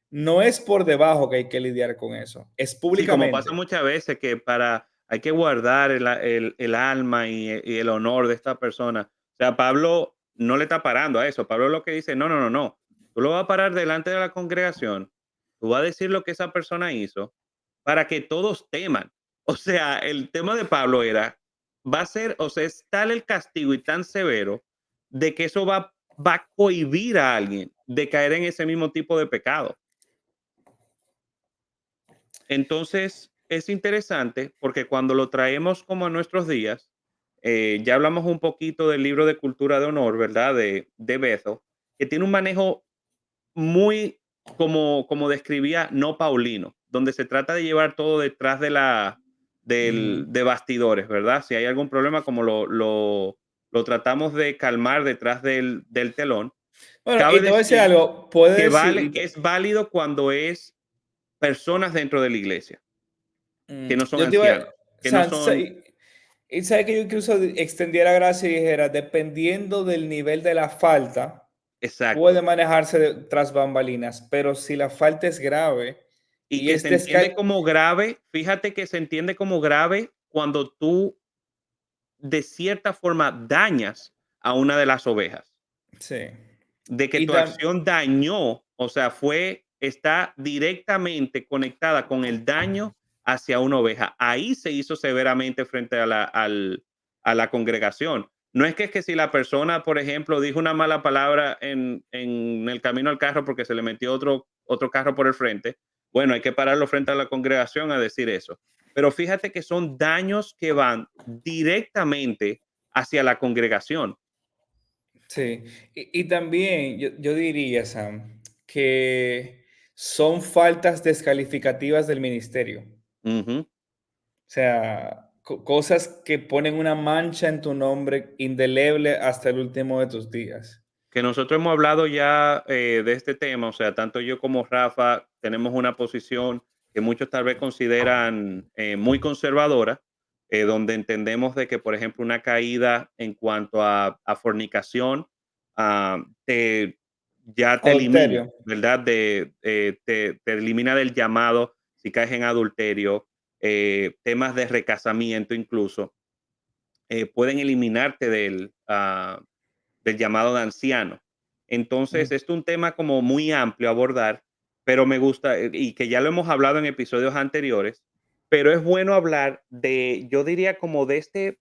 no es por debajo que hay que lidiar con eso, es
Sí, como pasa
públicamente.
muchas veces que hay que guardar el alma y el honor de esta persona. O sea, Pablo no le está parando a eso. Pablo lo que dice, no, no, no, no. Tú lo vas a parar delante de la congregación. Tú vas a decir lo que esa persona hizo para que todos teman. O sea, el tema de Pablo era, va a ser, o sea, es tal el castigo y tan severo de que eso va a cohibir a alguien de caer en ese mismo tipo de pecado. Entonces, es interesante porque cuando lo traemos como a nuestros días, ya hablamos un poquito del libro de cultura de honor, ¿verdad? De Bethel, que tiene un manejo muy, como describía, no paulino, donde se trata de llevar todo detrás
Ujú.
de bastidores, ¿verdad? Si hay algún problema, como lo tratamos de calmar detrás del telón.
Bueno,
Cabe
y te voy a decir
decir
algo, puede
que,
decir,
que es válido cuando es personas dentro de la iglesia que no son
yo te iba
ancianos, que no
San,
son
y sabe que yo incluso extendiera gracia y dijera, dependiendo del nivel de la falta, puede
exacto.
manejarse tras bambalinas, pero si la falta es grave
Y
y
que se
es
entiende como grave, fíjate que se entiende como grave cuando tú de cierta forma dañas a una de las ovejas,
sí.
de que
Y
tu acción dañó, o sea, está directamente conectada con el daño hacia una oveja. Ahí se hizo severamente frente a la congregación. No es que si la persona, por ejemplo, dijo una mala palabra en el camino al carro porque se le metió otro carro por el frente, bueno, hay que pararlo frente a la congregación a decir eso. Pero fíjate que son daños que van directamente hacia la congregación.
Sí. Y también yo diría, Sam, que son faltas descalificativas del ministerio.
Ujú.
O sea, cosas que ponen una mancha en tu nombre indeleble hasta el último de tus días.
Que nosotros hemos hablado ya de este tema, o sea, tanto yo como Rafa tenemos una posición que muchos tal vez consideran muy conservadora, donde entendemos de que, por ejemplo, una caída en cuanto a fornicación ya te elimina,
Adulterio.
¿verdad? Te elimina del llamado si caes en adulterio, temas de recasamiento incluso, pueden eliminarte del llamado de anciano. Entonces,
Ujú.
es un tema como muy amplio a abordar, pero me gusta y que ya lo hemos hablado en episodios anteriores, pero es bueno hablar de, yo diría como de este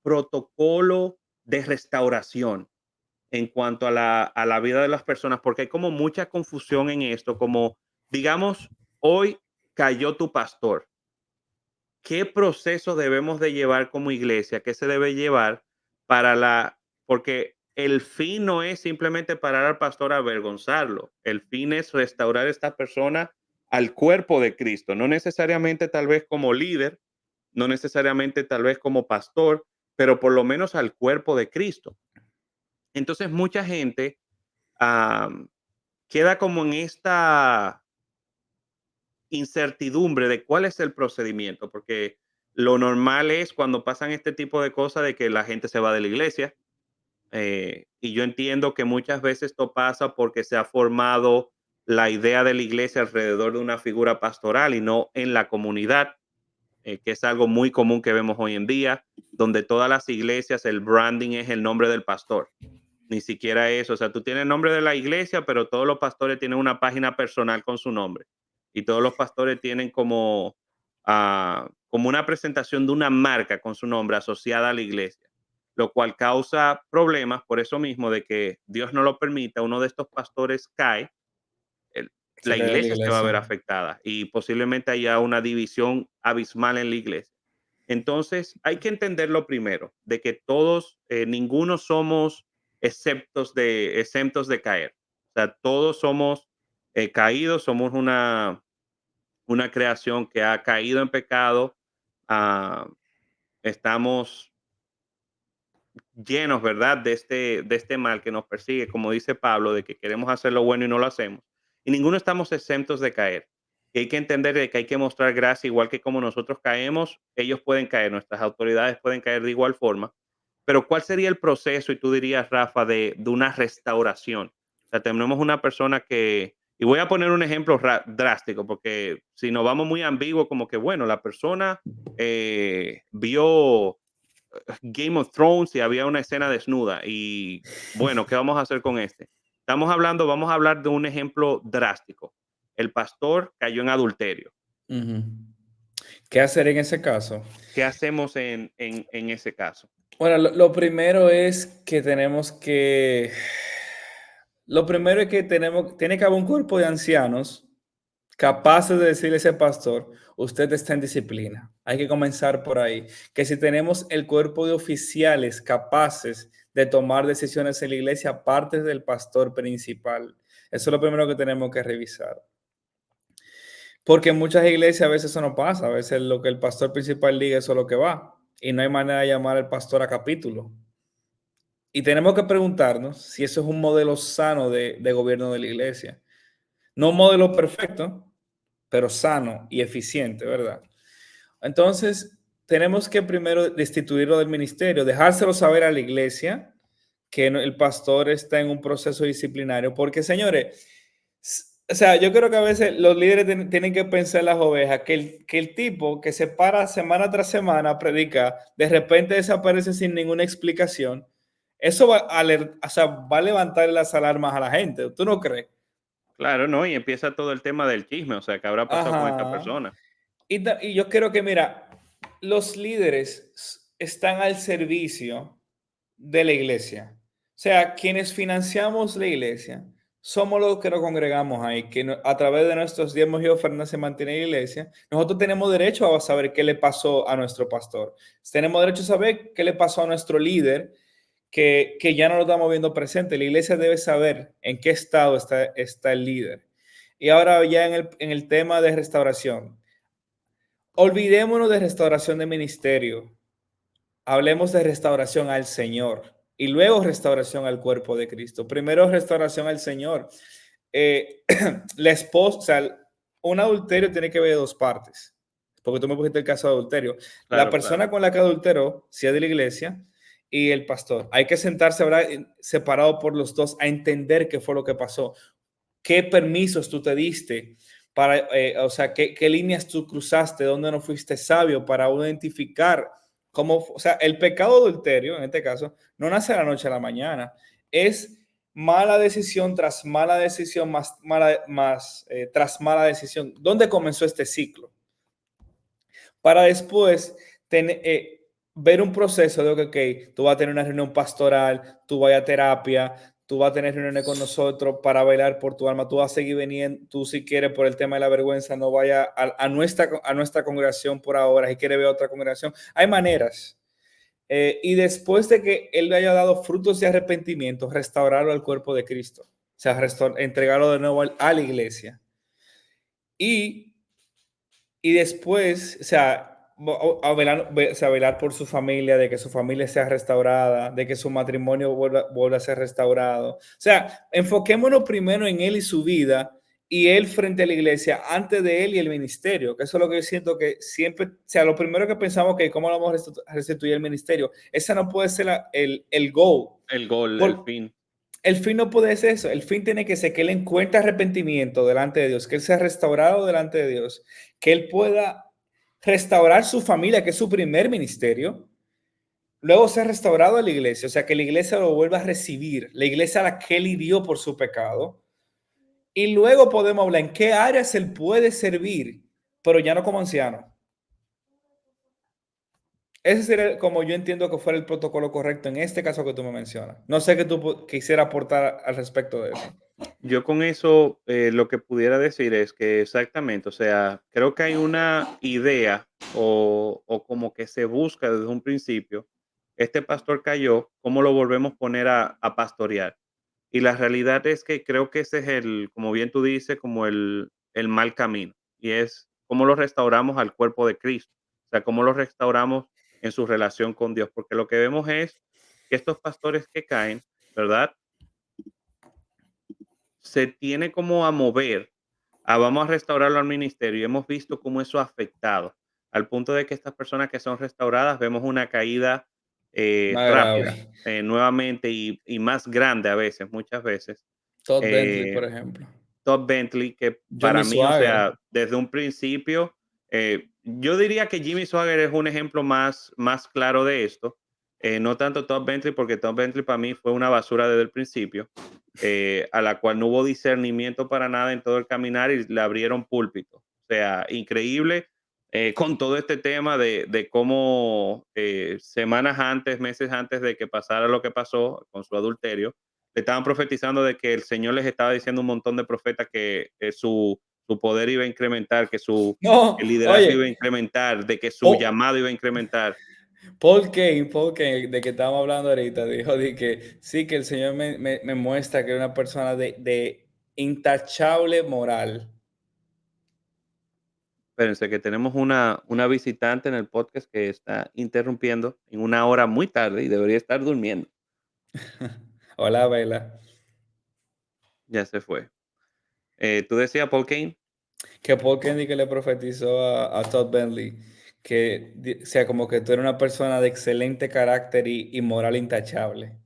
protocolo de restauración en cuanto a la vida de las personas, porque hay como mucha confusión en esto, como digamos, hoy cayó tu pastor. ¿Qué proceso debemos de llevar como iglesia? ¿Qué se debe llevar para porque el fin no es simplemente parar al pastor a avergonzarlo. El fin es restaurar a esta persona al cuerpo de Cristo, no necesariamente tal vez como líder, no necesariamente tal vez como pastor, pero por lo menos al cuerpo de Cristo. Entonces mucha gente am, queda como en esta incertidumbre de cuál es el procedimiento, porque lo normal es cuando pasan este tipo de cosas de que la gente se va de la iglesia. Y yo entiendo que muchas veces esto pasa porque se ha formado la idea de la iglesia alrededor de una figura pastoral y no en la comunidad, que es algo muy común que vemos hoy en día, donde todas las iglesias el branding es el nombre del pastor. Ni siquiera eso. O sea, tú tienes el nombre de la iglesia, pero todos los pastores tienen una página personal con su nombre. Y todos los pastores tienen como, como una presentación de una marca con su nombre asociada a la iglesia, lo cual causa problemas por eso mismo de que Dios no lo permita, uno de estos pastores cae, el-
Se
la
cae de la
iglesia se va a ver
iglesia.
afectada y posiblemente haya una división abismal en la iglesia. Entonces, hay que entender lo primero, de que todos, ninguno somos exentos de caer. O sea, todos somos caídos, somos una creación que ha caído en pecado. ah, Estamos llenos, ¿verdad? De este mal que nos persigue, como dice Pablo, de que queremos hacer lo bueno y no lo hacemos. Y ninguno estamos exentos de caer. Y hay que entender de que hay que mostrar gracia, igual que como nosotros caemos, ellos pueden caer, nuestras autoridades pueden caer de igual forma. Pero ¿cuál sería el proceso, y tú dirías, Rafa, de una restauración? O sea, tenemos una persona que, y voy a poner un ejemplo drástico, porque si nos vamos muy ambiguo, como que, bueno, la persona vio Game of Thrones y había una escena desnuda. Y bueno, ¿qué vamos a hacer con este? Vamos a hablar de un ejemplo drástico. El pastor cayó en adulterio.
Ujú. ¿Qué hacer en ese caso?
¿Qué hacemos en ese caso?
Bueno, lo primero es que lo primero es que tiene que haber un cuerpo de ancianos capaces de decirle a ese pastor, usted está en disciplina. Hay que comenzar por ahí. Que si tenemos el cuerpo de oficiales capaces de tomar decisiones en la iglesia, aparte del pastor principal. Eso es lo primero que tenemos que revisar. Porque en muchas iglesias a veces eso no pasa. A veces lo que el pastor principal diga, eso es lo que va. Y no hay manera de llamar al pastor a capítulo. Y tenemos que preguntarnos si eso es un modelo sano de gobierno de la iglesia. No un modelo perfecto, pero sano y eficiente, ¿verdad? Entonces, tenemos que primero destituirlo del ministerio, dejárselo saber a la iglesia que el pastor está en un proceso disciplinario, porque señores, o sea, yo creo que a veces los líderes tienen que pensar en las ovejas, que el tipo que se para semana tras semana a predicar, de repente desaparece sin ninguna explicación, eso o sea, va a levantar las alarmas a la gente, ¿tú no crees?
Claro, ¿no? Y empieza todo el tema del chisme, o sea, ¿qué habrá pasado con esta
Ajá.
persona?
Y yo creo que, mira, los líderes están al servicio de la iglesia. O sea, quienes financiamos la iglesia somos los que nos congregamos ahí, que a través de nuestros diezmos y ofrendas se mantiene la iglesia. Nosotros tenemos derecho a saber qué le pasó a nuestro pastor. Tenemos derecho a saber qué le pasó a nuestro líder, que ya no lo estamos viendo presente. La iglesia debe saber en qué estado está el líder. Y ahora ya en el tema de restauración. Olvidémonos de restauración de ministerio. Hablemos de restauración al Señor y luego restauración al cuerpo de Cristo. Primero restauración al Señor. Eh, la esposa, o sea, un adulterio tiene que ver de dos partes, porque tú me pusiste el caso de adulterio. La
Claro, claro.
persona con la que adulteró, si es de la iglesia, y el pastor. Hay que sentarse, ¿verdad? Separado por los dos a entender qué fue lo que pasó, qué permisos tú te diste para, o sea, qué líneas tú cruzaste, dónde no fuiste sabio para identificar cómo, o sea, el pecado adulterio, en este caso, no nace de la noche a la mañana, es mala decisión tras mala decisión, tras mala decisión. ¿Dónde comenzó este ciclo? Para después tener, ver un proceso de que tú vas a tener una reunión pastoral, tú vas a terapia, tú vas a tener reuniones con nosotros para velar por tu alma, tú vas a seguir viniendo, tú si quieres por el tema de la vergüenza, no vaya a nuestra congregación por ahora, si quiere ver otra congregación. Hay maneras. Y después de que él le haya dado frutos de arrepentimiento, restaurarlo al cuerpo de Cristo. O sea, entregarlo de nuevo a la iglesia. Y después, o sea, a velar por su familia, de que su familia sea restaurada, de que su matrimonio vuelva a ser restaurado. O sea, enfoquémonos primero en él y su vida y él frente a la iglesia, antes de él y el ministerio, que eso es lo que yo siento que siempre, o sea, lo primero que pensamos que cómo lo vamos a restituir el ministerio, esa no puede ser el goal.
El gol, el
Por,
fin.
el fin no puede ser eso. El fin tiene que ser que él encuentre arrepentimiento delante de Dios, que él sea restaurado delante de Dios, que él pueda restaurar su familia, que es su primer ministerio, luego ser restaurado a la iglesia, o sea, que la iglesia lo vuelva a recibir, la iglesia a la que él hirió por su pecado, y luego podemos hablar en qué áreas él puede servir, pero ya no como anciano. Ese sería como yo entiendo que fuera el protocolo correcto en este caso que tú me mencionas. No sé qué tú quisiera aportar al respecto de eso.
Yo con eso lo que pudiera decir es que exactamente, o sea, creo que hay una idea o como que se busca desde un principio, este pastor cayó, ¿cómo lo volvemos a poner a pastorear? Y la realidad es que creo que ese es el, como bien tú dices, como el mal camino. Y es cómo lo restauramos al cuerpo de Cristo. O sea, cómo lo restauramos en su relación con Dios. Porque lo que vemos es que estos pastores que caen, ¿verdad? Se tiene como a mover a vamos a restaurarlo al ministerio y hemos visto cómo eso ha afectado al punto de que estas personas que son restauradas vemos una caída
Más
rápida
grave.
nuevamente y más grande a veces, muchas veces.
Todd Bentley,
Eh,
por ejemplo.
Todd Bentley, que para
Jimmy
mí, o
Swagger.
sea, desde un principio, yo diría que Jimmy Swagger es un ejemplo más claro de esto. No tanto Todd Bentley, porque Todd Bentley para mí fue una basura desde el principio, a la cual no hubo discernimiento para nada en todo el caminar y le abrieron púlpito. O sea, increíble con todo este tema de cómo semanas antes, meses antes de que pasara lo que pasó con su adulterio, le estaban profetizando de que el Señor les estaba diciendo un montón de profetas que su poder iba a incrementar, que su
No,
el liderazgo iba a
oye,
incrementar, de que su
Paul,
llamado iba a incrementar.
Paul Kane, de que estábamos hablando ahorita, dijo de que sí, que el Señor me muestra que es una persona de intachable moral.
Espérense, que tenemos una visitante en el podcast que está interrumpiendo en una hora muy tarde y debería estar durmiendo.
Hola, Vela.
Ya se fue. Tú decías Paul Kane.
Que Paul Kane que le profetizó a Todd Bentley que, o sea, como que tú eres una persona de excelente carácter y moral intachable.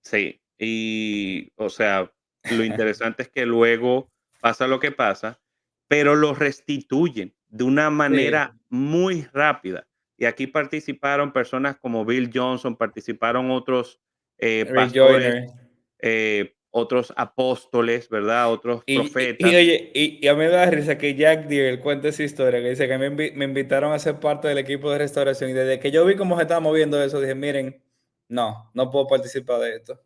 Sí, y o sea, lo interesante es que luego pasa lo que pasa, pero lo restituyen de una
Sí,
manera muy rápida. Y aquí participaron personas como Bill Johnson, participaron otros
Rick
pastores,
Joyner.
otros apóstoles, ¿verdad? Otros profetas.
Oye, y a mí me da risa que Jack Deere cuenta esa historia, que dice que me invitaron a ser parte del equipo de restauración y desde que yo vi cómo se estaba moviendo eso, dije, miren, no puedo participar de esto.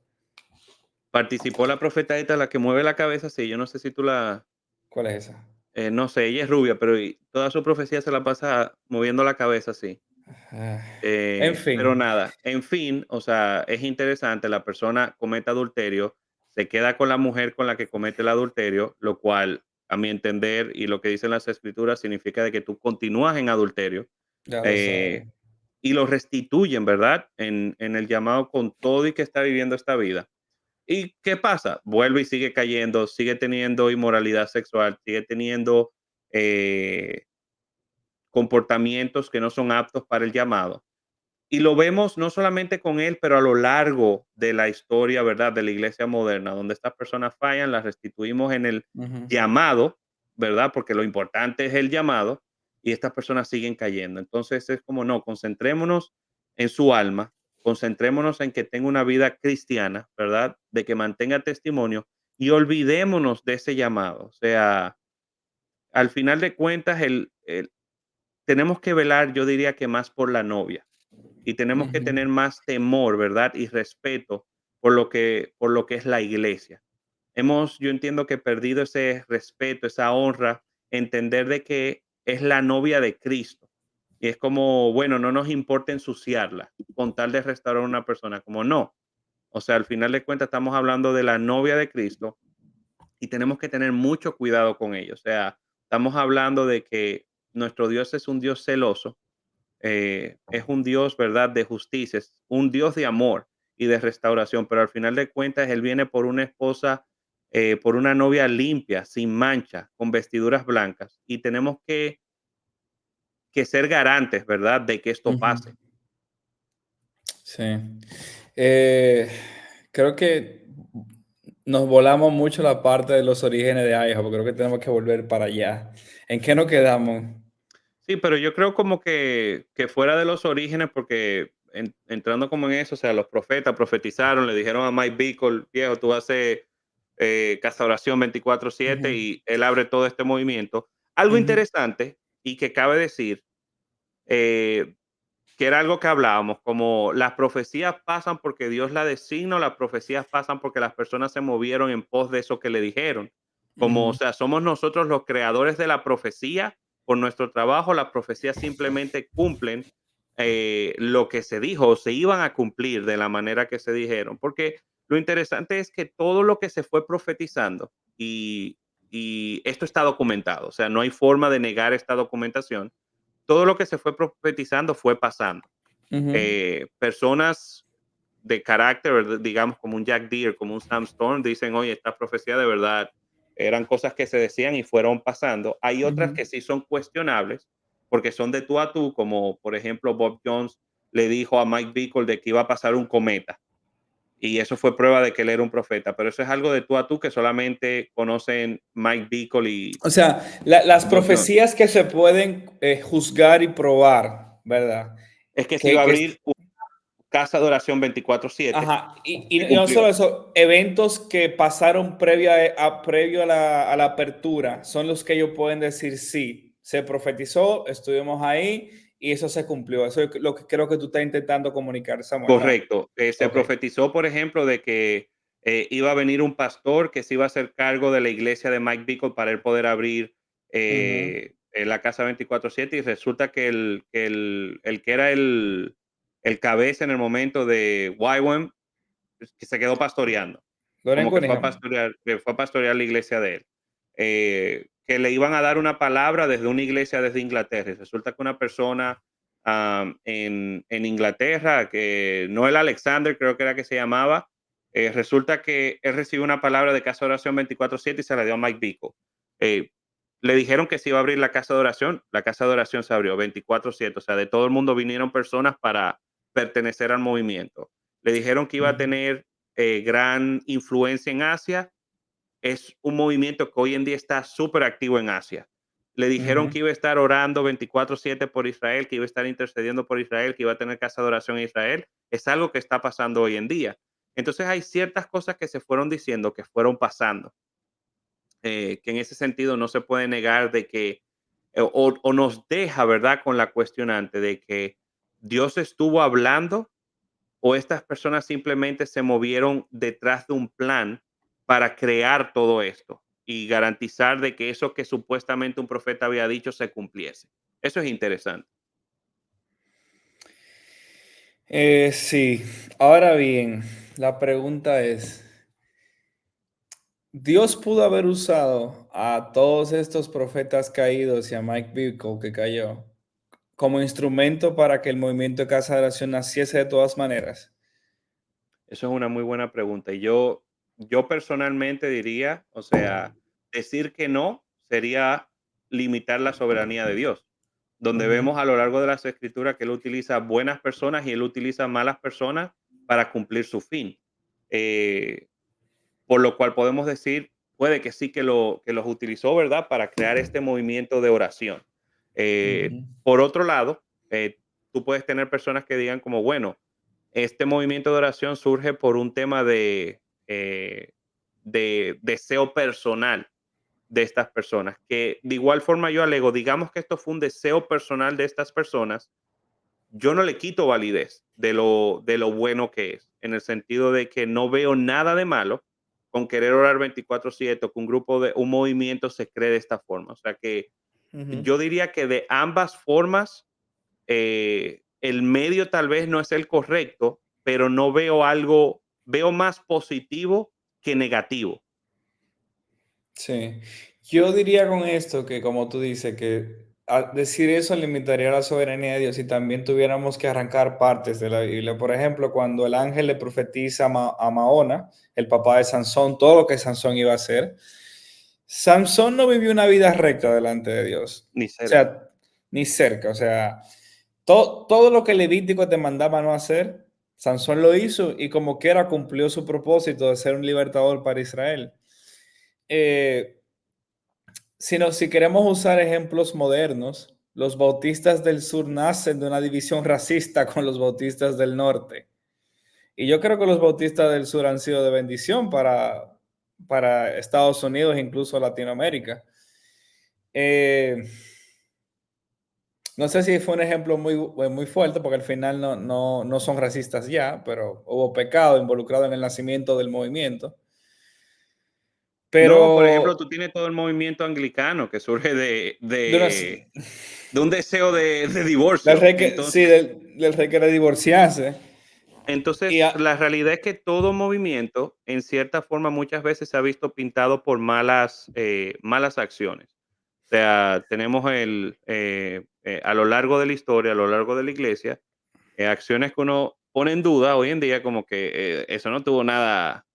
Participó la profeta esta, la que mueve la cabeza, sí, yo no sé si tú la,
¿Cuál es esa?
no sé, ella es rubia, pero toda su profecía se la pasa moviendo la cabeza, sí.
Ah, en
Pero
fin,
nada, en fin, o sea, es interesante, la persona comete adulterio, se queda con la mujer con la que comete el adulterio, lo cual, a mi entender, y lo que dicen las escrituras, significa de que tú continúas en adulterio,
ya lo
eh,
saben.
y lo restituyen, ¿verdad? En el llamado con todo y que está viviendo esta vida. ¿Y qué pasa? Vuelve y sigue cayendo, sigue teniendo inmoralidad sexual, sigue teniendo eh, comportamientos que no son aptos para el llamado. Y lo vemos no solamente con él, pero a lo largo de la historia, ¿verdad? De la iglesia moderna, donde estas personas fallan, las restituimos en el
Ujú,
llamado, ¿verdad? Porque lo importante es el llamado y estas personas siguen cayendo. Entonces es como, no, concentrémonos en su alma, concentrémonos en que tenga una vida cristiana, ¿verdad? De que mantenga testimonio y olvidémonos de ese llamado. O sea, al final de cuentas, tenemos que velar, yo diría que más por la novia y tenemos que
ujú,
tener más temor, ¿verdad? Y respeto por lo que es la iglesia. Yo entiendo que perdido ese respeto, esa honra, entender de que es la novia de Cristo. Y es como, bueno, no nos importa ensuciarla con tal de restaurar a una persona, como no. O sea, al final de cuentas estamos hablando de la novia de Cristo y tenemos que tener mucho cuidado con ello. O sea, estamos hablando de que nuestro Dios es un Dios celoso, es un Dios, ¿verdad?, de justicia, es un Dios de amor y de restauración, pero al final de cuentas Él viene por una esposa, por una novia limpia, sin mancha, con vestiduras blancas, y tenemos que ser garantes, ¿verdad?, de que esto
ujú.
pase.
Sí. Eh, Creo que nos volamos mucho la parte de los orígenes de IHOP, creo que tenemos que volver para allá. ¿En qué nos quedamos?
Sí, pero yo creo como que fuera de los orígenes, porque entrando como en eso, o sea, los profetas profetizaron, le dijeron a Mike Bickle, viejo, tú haces Casa Oración 24/7
Ujú,
y él abre todo este movimiento. Algo
ujú,
interesante y que cabe decir, eh, que era algo que hablábamos, como las profecías pasan porque Dios la designa, o las profecías pasan porque las personas se movieron en pos de eso que le dijeron. Como, o
ujú,
sea, somos nosotros los creadores de la profecía por nuestro trabajo, las profecías simplemente cumplen lo que se dijo o se iban a cumplir de la manera que se dijeron. Porque lo interesante es que todo lo que se fue profetizando y esto está documentado, o sea, no hay forma de negar esta documentación, todo lo que se fue profetizando fue pasando.
ujú.
Personas de carácter, digamos, como un Jack Deere, como un Sam Storm, dicen, oye, esta profecía de verdad eran cosas que se decían y fueron pasando. Hay otras
Ujú.
que sí son cuestionables porque son de tú a tú, como por ejemplo Bob Jones le dijo a Mike Bickle de que iba a pasar un cometa y eso fue prueba de que él era un profeta, pero eso es algo de tú a tú que solamente conocen Mike Bickle
O sea, las
Bob Jones.
profecías que se pueden juzgar y probar, ¿verdad?
Es que se iba
Que,
a
que,
abrir una casa de oración 24/7
ajá,
y
y no solo
cumplió.
eso, eventos que pasaron previo a la apertura son los que ellos pueden decir sí, se profetizó, estuvimos ahí y eso se cumplió. Eso es lo que creo que tú estás intentando comunicar, Samuel, ¿no?
Correcto. Se
Ok.
profetizó, por ejemplo, de que iba a venir un pastor que se iba a hacer cargo de la iglesia de Mike Bickle para él poder abrir
Ujú.
la casa 24/7 y resulta que el que era el cabeza en el momento de YWAM, pues, que se quedó pastoreando,
Loren
como
Cunningham.
que fue a pastorear la iglesia de él. Que le iban a dar una palabra desde una iglesia desde Inglaterra. Y resulta que una persona en Inglaterra, que Noel Alexander creo que era que se llamaba, resulta que él recibió una palabra de casa de oración 24/7 y se la dio a Mike Bickle. Eh, Le dijeron que se iba a abrir la casa de oración se abrió 24/7, o sea, de todo el mundo vinieron personas para pertenecer al movimiento. Le dijeron que iba a
Ujú,
tener gran influencia en Asia, es un movimiento que hoy en día está súper activo en Asia. Le dijeron
ujú.
que iba a estar orando 24/7 por Israel, que iba a estar intercediendo por Israel, que iba a tener casa de oración en Israel. Es algo que está pasando hoy en día. Entonces hay ciertas cosas que se fueron diciendo que fueron pasando, que en ese sentido no se puede negar de que, o nos deja, ¿verdad?, con la cuestionante de que Dios estuvo hablando o estas personas simplemente se movieron detrás de un plan para crear todo esto y garantizar de que eso que supuestamente un profeta había dicho se cumpliese. Eso es interesante.
Sí, ahora bien, la pregunta es, ¿Dios pudo haber usado a todos estos profetas caídos y a Mike Bickle que cayó como instrumento para que el movimiento de Casa de Oración naciese de todas maneras?
Eso es una muy buena pregunta. Y yo personalmente diría, o sea, decir que no sería limitar la soberanía de Dios, donde
Ujú,
vemos a lo largo de las escrituras que Él utiliza buenas personas y Él utiliza malas personas para cumplir su fin. Eh, por lo cual podemos decir, puede que sí que los utilizó, ¿verdad? Para crear este movimiento de oración.
ujú.
Por otro lado, tú puedes tener personas que digan como, bueno, este movimiento de oración surge por un tema de deseo personal de estas personas, que de igual forma yo alego, digamos que esto fue un deseo personal de estas personas, yo no le quito validez de lo bueno que es, en el sentido de que no veo nada de malo con querer orar 24/7 o que un grupo de un movimiento se cree de esta forma. O sea que
Ujú.
yo diría que de ambas formas, el medio tal vez no es el correcto, pero no veo algo, veo más positivo que negativo.
Sí, yo diría con esto que, como tú dices, que al decir eso limitaría la soberanía de Dios y también tuviéramos que arrancar partes de la Biblia. Por ejemplo, cuando el ángel le profetiza a Mahona, el papá de Sansón, todo lo que Sansón iba a hacer, Sansón no vivió una vida recta delante de Dios.
Ni
O
cerca.
sea, ni cerca. O sea, todo lo que Levítico te mandaba no hacer, Sansón lo hizo y como quiera cumplió su propósito de ser un libertador para Israel. Eh, si queremos usar ejemplos modernos, los bautistas del sur nacen de una división racista con los bautistas del norte. Y yo creo que los bautistas del sur han sido de bendición para Estados Unidos, incluso Latinoamérica. Eh, no sé si fue un ejemplo muy fuerte, porque al final no son racistas ya, pero hubo pecado involucrado en el nacimiento del movimiento.
No, por
Pero
ejemplo, tú tienes todo el movimiento anglicano que surge
de una,
de un deseo de
del
divorcio.
rey que, sí, del rey que le divorciase. Y
Entonces, la realidad es que todo movimiento, en cierta forma, muchas veces se ha visto pintado por malas acciones. O sea, tenemos a lo largo de la historia, a lo largo de la iglesia, acciones que uno pone en duda hoy en día, como que eso no tuvo nada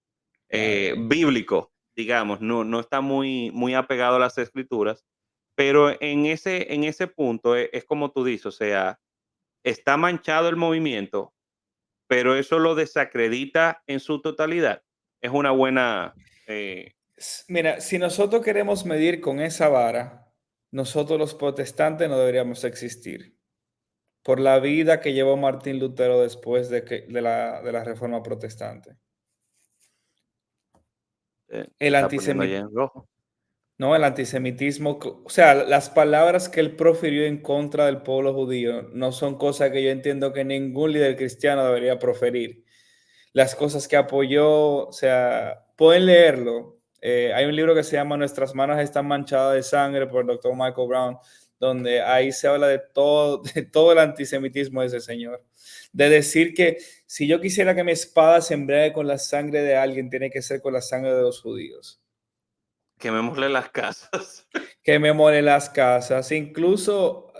bíblico, digamos, no está muy apegado a las escrituras, pero en ese punto es como tú dices, o sea, está manchado el movimiento, pero eso lo desacredita en su totalidad. Es una buena, eh,
Mira, si nosotros queremos medir con esa vara, nosotros los protestantes no deberíamos existir por la vida que llevó Martín Lutero después de la Reforma Protestante.
se
El
está poniendo allá
antisemitismo,
en rojo.
no, el antisemitismo, o sea, las palabras que él profirió en contra del pueblo judío no son cosas que yo entiendo que ningún líder cristiano debería proferir. Las cosas que apoyó, o sea, pueden leerlo. Hay un libro que se llama Nuestras manos están manchadas de sangre por el doctor Michael Brown, donde ahí se habla de todo el antisemitismo de ese señor. De decir que si yo quisiera que mi espada se embriague con la sangre de alguien, tiene que ser con la sangre de los judíos.
Quemémosle las casas.
Que me more las casas. Incluso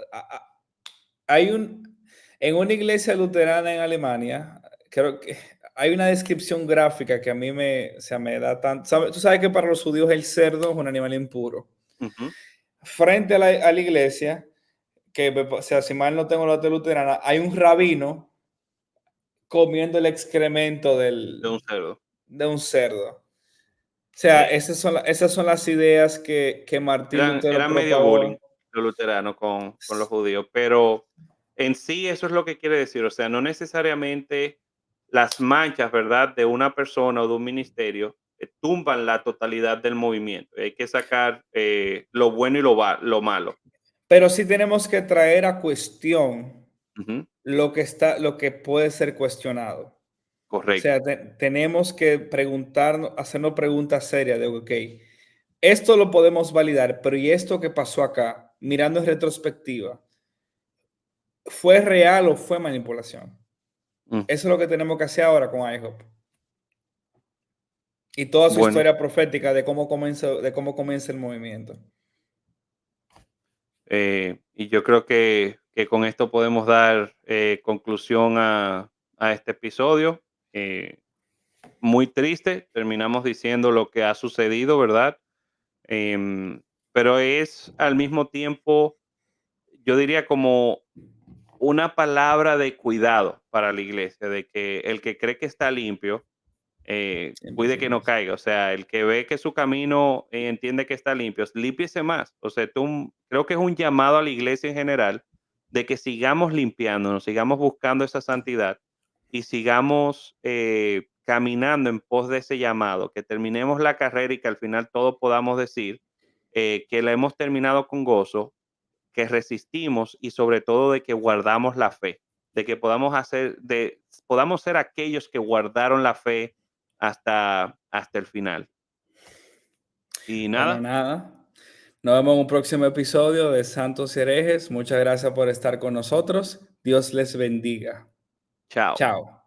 hay en una iglesia luterana en Alemania, creo que hay una descripción gráfica que a mí o sea, me da tanto. Tú sabes que para los judíos el cerdo es un animal impuro.
Ujú,
Frente a la iglesia, o sea, si mal no tengo la de luterana, hay un rabino comiendo el excremento
de un cerdo.
de un cerdo. O sea,
Sí.
esas son las ideas que Martín Lutero
Eran medio bullying
propagó.
los luteranos con los judíos, pero en sí eso es lo que quiere decir, o sea, no necesariamente las manchas, ¿verdad?, de una persona o de un ministerio tumban la totalidad del movimiento. Hay que sacar lo bueno y lo malo.
Pero sí tenemos que traer a cuestión
Ujú,
lo que puede ser cuestionado. O sea,
correcto.
tenemos que preguntarnos, hacernos preguntas serias de, ok, esto lo podemos validar, pero ¿y esto que pasó acá? Mirando en retrospectiva, ¿fue real o fue manipulación?
Mm,
Eso es lo que tenemos que hacer ahora con IHOP. Y toda su
bueno,
historia profética de cómo comienza el movimiento.
y yo creo que con esto podemos dar conclusión a este episodio. Muy triste, terminamos diciendo lo que ha sucedido, ¿verdad? Em, pero es al mismo tiempo, yo diría como una palabra de cuidado para la iglesia, de que el que cree que está limpio, cuide que no
100%.
caiga. O sea, el que ve que su camino entiende que está limpio, límpiese más. O sea, creo que es un llamado a la iglesia en general de que sigamos limpiándonos, sigamos buscando esa santidad y sigamos caminando en pos de ese llamado, que terminemos la carrera y que al final todos podamos decir que la hemos terminado con gozo, que resistimos y sobre todo de que guardamos la fe, de que podamos ser aquellos que guardaron la fe hasta el final. Y
Bueno,
nada,
nada. Nos vemos en un próximo episodio de Santos y Herejes. Muchas gracias por estar con nosotros. Dios les bendiga.
chao.
Chao.